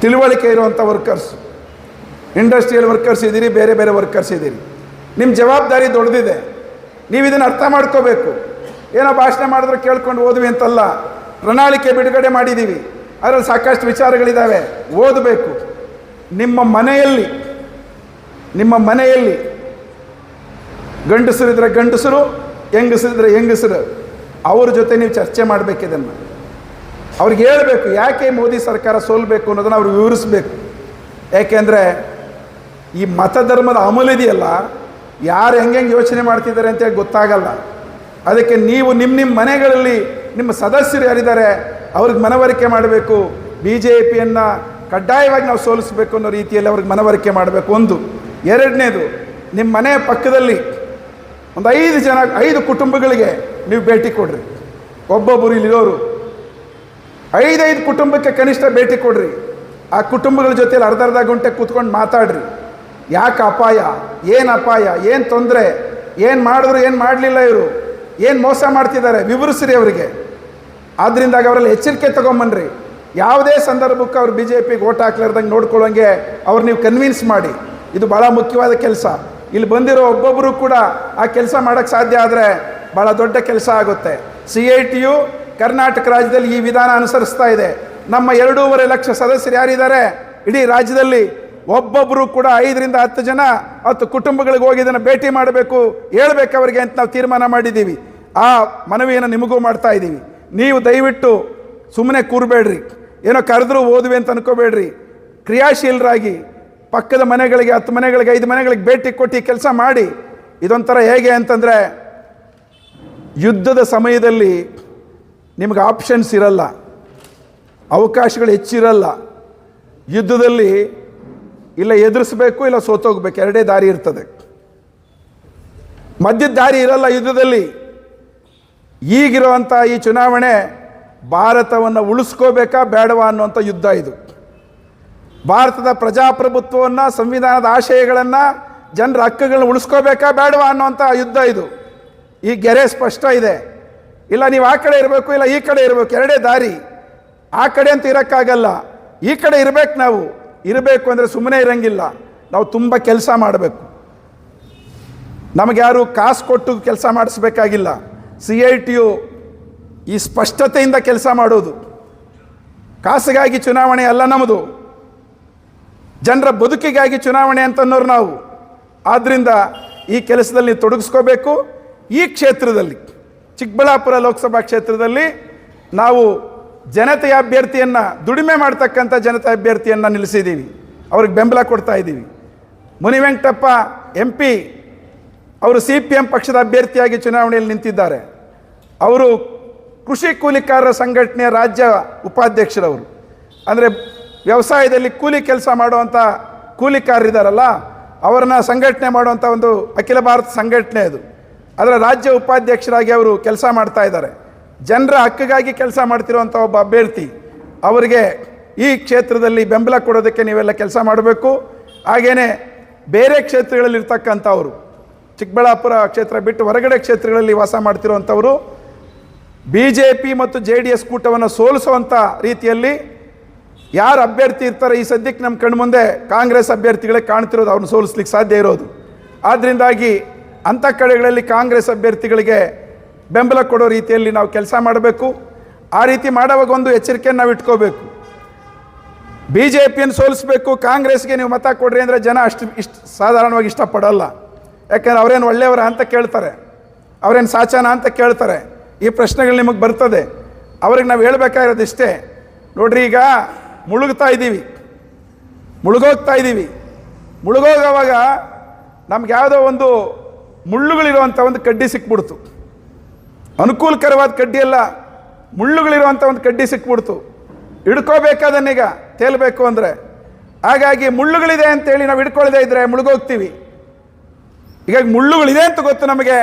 ತಿಳುವಳಿಕೆ ಇರುವಂಥ ವರ್ಕರ್ಸ್, ಇಂಡಸ್ಟ್ರಿಯಲ್ ವರ್ಕರ್ಸ್ ಇದ್ದೀರಿ, ಬೇರೆ ಬೇರೆ ವರ್ಕರ್ಸ್ ಇದ್ದೀರಿ. ನಿಮ್ಮ ಜವಾಬ್ದಾರಿ ದೊಡ್ಡದಿದೆ. ನೀವು ಇದನ್ನು ಅರ್ಥ ಮಾಡ್ಕೋಬೇಕು. ಏನೋ ಭಾಷಣ ಮಾಡಿದ್ರೆ ಕೇಳ್ಕೊಂಡು ಓದ್ವಿ ಅಂತಲ್ಲ, ಪ್ರಣಾಳಿಕೆ ಬಿಡುಗಡೆ ಮಾಡಿದ್ದೀವಿ, ಅದರಲ್ಲಿ ಸಾಕಷ್ಟು ವಿಚಾರಗಳಿದ್ದಾವೆ, ಓದಬೇಕು. ನಿಮ್ಮ ಮನೆಯಲ್ಲಿ ಗಂಡಸರಿದ್ರೆ ಗಂಡಸರು, ಹೆಂಗಸರಿದ್ರೆ ಹೆಂಗಸರು, ಅವ್ರ ಜೊತೆ ನೀವು ಚರ್ಚೆ ಮಾಡಬೇಕಿದನ್ನು. ಅವ್ರಿಗೆ ಹೇಳಬೇಕು ಯಾಕೆ ಮೋದಿ ಸರ್ಕಾರ ಸೋಲ್ಬೇಕು ಅನ್ನೋದನ್ನು ಅವ್ರಿಗೆ ವಿವರಿಸಬೇಕು. ಯಾಕೆಂದರೆ ಈ ಮತಧರ್ಮದ ಅಮಲು ಇದೆಯಲ್ಲ, ಯಾರು ಹೆಂಗೆ ಯೋಚನೆ ಮಾಡ್ತಿದ್ದಾರೆ ಅಂತೇಳಿ ಗೊತ್ತಾಗಲ್ಲ. ಅದಕ್ಕೆ ನೀವು ನಿಮ್ಮ ಮನೆಗಳಲ್ಲಿ ನಿಮ್ಮ ಸದಸ್ಯರು ಯಾರಿದ್ದಾರೆ ಅವ್ರಿಗೆ ಮನವರಿಕೆ ಮಾಡಬೇಕು. BJPಯನ್ನು ಕಡ್ಡಾಯವಾಗಿ ನಾವು ಸೋಲಿಸಬೇಕು ಅನ್ನೋ ರೀತಿಯಲ್ಲಿ ಅವ್ರಿಗೆ ಮನವರಿಕೆ ಮಾಡಬೇಕು. ಒಂದು. ಎರಡನೇದು, ನಿಮ್ಮ ಮನೆ ಪಕ್ಕದಲ್ಲಿ ಒಂದು 5 ಕುಟುಂಬಗಳಿಗೆ ನೀವು ಭೇಟಿ ಕೊಡ್ರಿ. ಒಬ್ಬೊಬ್ಬರು ಇಲ್ಲಿರೋರು 5 ಕುಟುಂಬಕ್ಕೆ ಕನಿಷ್ಠ ಭೇಟಿ ಕೊಡ್ರಿ. ಆ ಕುಟುಂಬಗಳ ಜೊತೆಯಲ್ಲಿ ಅರ್ಧ ಗಂಟೆ ಕೂತ್ಕೊಂಡು ಮಾತಾಡ್ರಿ. ಯಾಕೆ ಅಪಾಯ, ಏನು ಅಪಾಯ, ಏನು ತೊಂದರೆ, ಏನು ಮಾಡಿದ್ರು ಏನು ಮಾಡಲಿಲ್ಲ, ಇವರು ಏನು ಮೋಸ ಮಾಡ್ತಿದ್ದಾರೆ ವಿವರಿಸ್ರಿ ಅವರಿಗೆ. ಆದ್ದರಿಂದಾಗ ಅವರಲ್ಲಿ ಎಚ್ಚರಿಕೆ ತೊಗೊಂಬನ್ರಿ. ಯಾವುದೇ ಸಂದರ್ಭಕ್ಕೆ ಅವ್ರು BJPಗೆ ಓಟ್ ಹಾಕ್ಲಾರ್ದಂಗೆ ನೋಡ್ಕೊಳ್ಳೋಂಗೆ ಅವ್ರು ನೀವು ಕನ್ವಿನ್ಸ್ ಮಾಡಿ. ಇದು ಭಾಳ ಮುಖ್ಯವಾದ ಕೆಲಸ. ಇಲ್ಲಿ ಬಂದಿರೋ ಒಬ್ಬೊಬ್ಬರು ಕೂಡ ಆ ಕೆಲಸ ಮಾಡೋಕ್ಕೆ ಸಾಧ್ಯ ಆದರೆ ಭಾಳ ದೊಡ್ಡ ಕೆಲಸ ಆಗುತ್ತೆ. CITU ಕರ್ನಾಟಕ ರಾಜ್ಯದಲ್ಲಿ ಈ ವಿಧಾನ ಅನುಸರಿಸ್ತಾ ಇದೆ. ನಮ್ಮ 2.5 ಲಕ್ಷ ಸದಸ್ಯರು ಯಾರಿದ್ದಾರೆ ಇಡೀ ರಾಜ್ಯದಲ್ಲಿ, ಒಬ್ಬೊಬ್ಬರು ಕೂಡ 5 ರಿಂದ 10 ಜನ 10 ಕುಟುಂಬಗಳಿಗೆ ಹೋಗಿ ಇದನ್ನು ಭೇಟಿ ಮಾಡಬೇಕು, ಹೇಳ್ಬೇಕು ಅವರಿಗೆ ಅಂತ ನಾವು ತೀರ್ಮಾನ ಮಾಡಿದ್ದೀವಿ. ಆ ಮನವಿಯನ್ನು ನಿಮಗೂ ಮಾಡ್ತಾ ಇದ್ದೀವಿ. ನೀವು ದಯವಿಟ್ಟು ಸುಮ್ಮನೆ ಕೂರಬೇಡ್ರಿ, ಏನೋ ಕರೆದ್ರೂ ಓದುವೆ ಅಂತ ಅನ್ಕೋಬೇಡ್ರಿ. ಕ್ರಿಯಾಶೀಲರಾಗಿ ಪಕ್ಕದ ಮನೆಗಳಿಗೆ 10 ಮನೆಗಳಿಗೆ 5 ಮನೆಗಳಿಗೆ ಭೇಟಿ ಕೊಟ್ಟು ಕೆಲಸ ಮಾಡಿ. ಇದೊಂಥರ ಹೇಗೆ ಅಂತಂದರೆ, ಯುದ್ಧದ ಸಮಯದಲ್ಲಿ ನಿಮಗೆ ಆಪ್ಷನ್ಸ್ ಇರಲ್ಲ, ಅವಕಾಶಗಳು ಹೆಚ್ಚಿರಲ್ಲ. ಯುದ್ಧದಲ್ಲಿ ಇಲ್ಲ ಎದುರಿಸಬೇಕು ಇಲ್ಲ ಸೋತೋಗ್ಬೇಕು, ಎರಡೇ ದಾರಿ ಇರ್ತದೆ, ಮಧ್ಯದ ದಾರಿ ಇರಲ್ಲ ಯುದ್ಧದಲ್ಲಿ. ಈಗಿರುವಂಥ ಈ ಚುನಾವಣೆ ಭಾರತವನ್ನು ಉಳಿಸ್ಕೋಬೇಕಾ ಬೇಡವಾ ಅನ್ನುವಂಥ ಯುದ್ಧ ಇದು. ಭಾರತದ ಪ್ರಜಾಪ್ರಭುತ್ವವನ್ನು, ಸಂವಿಧಾನದ ಆಶಯಗಳನ್ನು, ಜನರ ಹಕ್ಕುಗಳನ್ನ ಉಳಿಸ್ಕೋಬೇಕಾ ಬೇಡವಾ ಅನ್ನುವಂಥ ಯುದ್ಧ ಇದು. ಈ ಗೆರೆ ಸ್ಪಷ್ಟ ಇದೆ. ಇಲ್ಲ ನೀವು ಆ ಕಡೆ ಇರಬೇಕು, ಇಲ್ಲ ಈ ಕಡೆ ಇರಬೇಕು, ಎರಡೇ ದಾರಿ. ಆ ಕಡೆ ಅಂತ ಇರೋಕ್ಕಾಗಲ್ಲ, ಈ ಕಡೆ ಇರಬೇಕು. ನಾವು ಇರಬೇಕು ಅಂದರೆ ಸುಮ್ಮನೆ ಇರಂಗಿಲ್ಲ, ನಾವು ತುಂಬ ಕೆಲಸ ಮಾಡಬೇಕು. ನಮಗೆ ಯಾರು ಕಾಸು ಕೊಟ್ಟು ಕೆಲಸ ಮಾಡಿಸ್ಬೇಕಾಗಿಲ್ಲ. CITU ಈ ಸ್ಪಷ್ಟತೆಯಿಂದ ಕೆಲಸ ಮಾಡೋದು. ಕಾಸಿಗಾಗಿ ಚುನಾವಣೆ ಅಲ್ಲ ನಮ್ಮದು, ಜನರ ಬದುಕಿಗಾಗಿ ಚುನಾವಣೆ ಅಂತನ್ನೋರು ನಾವು. ಆದ್ದರಿಂದ ಈ ಕೆಲಸದಲ್ಲಿ ತೊಡಗಿಸ್ಕೋಬೇಕು. ಈ ಕ್ಷೇತ್ರದಲ್ಲಿ ಚಿಕ್ಕಬಳ್ಳಾಪುರ ಲೋಕಸಭಾ ಕ್ಷೇತ್ರದಲ್ಲಿ ನಾವು ಜನತೆಯ ಅಭ್ಯರ್ಥಿಯನ್ನು, ದುಡಿಮೆ ಮಾಡ್ತಕ್ಕಂಥ ಜನತೆ ಅಭ್ಯರ್ಥಿಯನ್ನು ನಿಲ್ಲಿಸಿದ್ದೀವಿ, ಅವ್ರಿಗೆ ಬೆಂಬಲ ಕೊಡ್ತಾ ಇದ್ದೀವಿ. ಮುನಿವೆಂಕಟಪ್ಪ MP ಅವರು CPM ಪಕ್ಷದ ಅಭ್ಯರ್ಥಿಯಾಗಿ ಚುನಾವಣೆಯಲ್ಲಿ ನಿಂತಿದ್ದಾರೆ. ಅವರು ಕೃಷಿ ಕೂಲಿಕಾರರ ಸಂಘಟನೆಯ ರಾಜ್ಯ ಉಪಾಧ್ಯಕ್ಷರವರು. ಅಂದರೆ ವ್ಯವಸಾಯದಲ್ಲಿ ಕೂಲಿ ಕೆಲಸ ಮಾಡುವಂಥ ಕೂಲಿಕಾರರಿದ್ದಾರಲ್ಲ, ಅವರನ್ನು ಸಂಘಟನೆ ಮಾಡುವಂಥ ಒಂದು ಅಖಿಲ ಭಾರತ ಸಂಘಟನೆ ಅದು. ಅದರ ರಾಜ್ಯ ಉಪಾಧ್ಯಕ್ಷರಾಗಿ ಅವರು ಕೆಲಸ ಮಾಡ್ತಾ ಇದ್ದಾರೆ. ಜನರ ಹಕ್ಕಿಗಾಗಿ ಕೆಲಸ ಮಾಡ್ತಿರುವಂಥ ಒಬ್ಬ ಅಭ್ಯರ್ಥಿ. ಅವರಿಗೆ ಈ ಕ್ಷೇತ್ರದಲ್ಲಿ ಬೆಂಬಲ ಕೊಡೋದಕ್ಕೆ ನೀವೆಲ್ಲ ಕೆಲಸ ಮಾಡಬೇಕು. ಹಾಗೆಯೇ ಬೇರೆ ಕ್ಷೇತ್ರಗಳಲ್ಲಿರ್ತಕ್ಕಂಥವರು, ಚಿಕ್ಕಬಳ್ಳಾಪುರ ಕ್ಷೇತ್ರ ಬಿಟ್ಟು ಹೊರಗಡೆ ಕ್ಷೇತ್ರಗಳಲ್ಲಿ ವಾಸ ಮಾಡ್ತಿರುವಂಥವರು BJP ಮತ್ತು JDS ಕೂಟವನ್ನು ಸೋಲಿಸುವಂಥ ರೀತಿಯಲ್ಲಿ ಯಾರು ಅಭ್ಯರ್ಥಿ ಇರ್ತಾರೆ, ಈ ಸದ್ಯಕ್ಕೆ ನಮ್ಮ ಕಣ್ಮುಂದೆ ಕಾಂಗ್ರೆಸ್ ಅಭ್ಯರ್ಥಿಗಳೇ ಕಾಣ್ತಿರೋದು, ಅವ್ರನ್ನ ಸೋಲಿಸ್ಲಿಕ್ಕೆ ಸಾಧ್ಯ ಇರೋದು. ಆದ್ದರಿಂದಾಗಿ ಅಂಥ ಕಡೆಗಳಲ್ಲಿ ಕಾಂಗ್ರೆಸ್ ಅಭ್ಯರ್ಥಿಗಳಿಗೆ ಬೆಂಬಲ ಕೊಡೋ ರೀತಿಯಲ್ಲಿ ನಾವು ಕೆಲಸ ಮಾಡಬೇಕು. ಆ ರೀತಿ ಮಾಡುವಾಗ ಒಂದು ಎಚ್ಚರಿಕೆಯನ್ನು ನಾವು ಇಟ್ಕೋಬೇಕು. BJPಯನ್ನು ಸೋಲಿಸಬೇಕು, ಕಾಂಗ್ರೆಸ್ಗೆ ನೀವು ಮತ ಕೊಡ್ರಿ ಅಂದರೆ ಜನ ಇಷ್ಟು ಸಾಧಾರಣವಾಗಿ ಇಷ್ಟಪಡಲ್ಲ. ಯಾಕಂದರೆ ಅವರೇನು ಒಳ್ಳೆಯವರ ಅಂತ ಕೇಳ್ತಾರೆ, ಅವರೇನು ಸಾಚಾನ ಅಂತ ಕೇಳ್ತಾರೆ. ಈ ಪ್ರಶ್ನೆಗಳು ನಿಮಗೆ ಬರ್ತದೆ. ಅವ್ರಿಗೆ ನಾವು ಹೇಳಬೇಕಾಗಿರೋದು ಇಷ್ಟೇ, ನೋಡ್ರಿ ಈಗ ಮುಳುಗ್ತಾ ಇದ್ದೀವಿ, ಮುಳುಗೋಗ್ತಾ ಇದ್ದೀವಿ. ಮುಳುಗೋಗೋವಾಗ ನಮ್ಗೆ ಯಾವುದೋ ಒಂದು ಮುಳ್ಳುಗಳಿರುವಂಥ ಒಂದು ಕಡ್ಡಿ ಸಿಕ್ಬಿಡ್ತು. ಅನುಕೂಲಕರವಾದ ಕಡ್ಡಿ ಅಲ್ಲ, ಮುಳ್ಳುಗಳಿರುವಂಥ ಒಂದು ಕಡ್ಡಿ ಸಿಕ್ಬಿಡ್ತು. ಹಿಡ್ಕೋಬೇಕಾದನ್ನೀಗ ತೇಲಬೇಕು ಅಂದರೆ. ಹಾಗಾಗಿ ಮುಳ್ಳುಗಳಿದೆ ಅಂತೇಳಿ ನಾವು ಹಿಡ್ಕೊಳ್ಳದೆ ಇದ್ದರೆ ಮುಳುಗೋಗ್ತೀವಿ. ಈಗ ಮುಳ್ಳುಗಳಿದೆ ಅಂತ ಗೊತ್ತು ನಮಗೆ,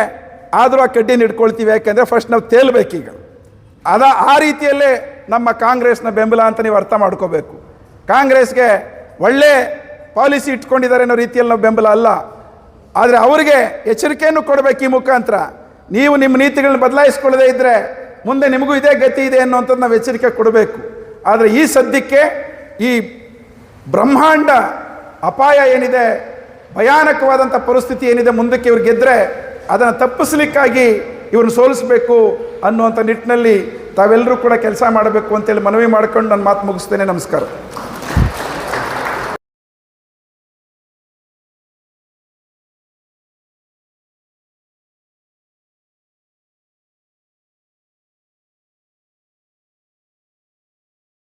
ಆದರೂ ಆ ಕಡ್ಡಿನ ಹಿಡ್ಕೊಳ್ತೀವಿ. ಯಾಕೆಂದರೆ ಫಸ್ಟ್ ನಾವು ತೇಲ್ಬೇಕೀಗ. ಆ ರೀತಿಯಲ್ಲೇ ನಮ್ಮ ಕಾಂಗ್ರೆಸ್ನ ಬೆಂಬಲ ಅಂತ ನೀವು ಅರ್ಥ ಮಾಡ್ಕೋಬೇಕು. ಕಾಂಗ್ರೆಸ್ಗೆ ಒಳ್ಳೆ ಪಾಲಿಸಿ ಇಟ್ಕೊಂಡಿದ್ದಾರೆ ಅನ್ನೋ ರೀತಿಯಲ್ಲಿ ನಾವು ಬೆಂಬಲ ಅಲ್ಲ. ಆದರೆ ಅವರಿಗೆ ಎಚ್ಚರಿಕೆಯನ್ನು ಕೊಡಬೇಕು ಈ ಮುಖಾಂತರ. ನೀವು ನಿಮ್ಮ ನೀತಿಗಳನ್ನ ಬದಲಾಯಿಸ್ಕೊಳ್ಳದೆ ಇದ್ದರೆ ಮುಂದೆ ನಿಮಗೂ ಇದೇ ಗತಿ ಇದೆ ಅನ್ನೋಂಥದ್ದು ನಾವು ಎಚ್ಚರಿಕೆ ಕೊಡಬೇಕು. ಆದರೆ ಈ ಸದ್ಯಕ್ಕೆ ಈ ಬ್ರಹ್ಮಾಂಡ ಅಪಾಯ ಏನಿದೆ, ಭಯಾನಕವಾದಂಥ ಪರಿಸ್ಥಿತಿ ಏನಿದೆ, ಮುಂದಕ್ಕೆ ಇವ್ರು ಗೆದ್ದರೆ ಅದನ್ನು ತಪ್ಪಿಸಲಿಕ್ಕಾಗಿ ಇವ್ರನ್ನ ಸೋಲಿಸಬೇಕು ಅನ್ನುವಂಥ ನಿಟ್ಟಿನಲ್ಲಿ ತಾವೆಲ್ಲರೂ ಕೂಡ ಕೆಲಸ ಮಾಡಬೇಕು ಅಂತೇಳಿ ಮನವಿ ಮಾಡ್ಕೊಂಡು ನನ್ನ ಮಾತು ಮುಗಿಸ್ತೇನೆ. ನಮಸ್ಕಾರ.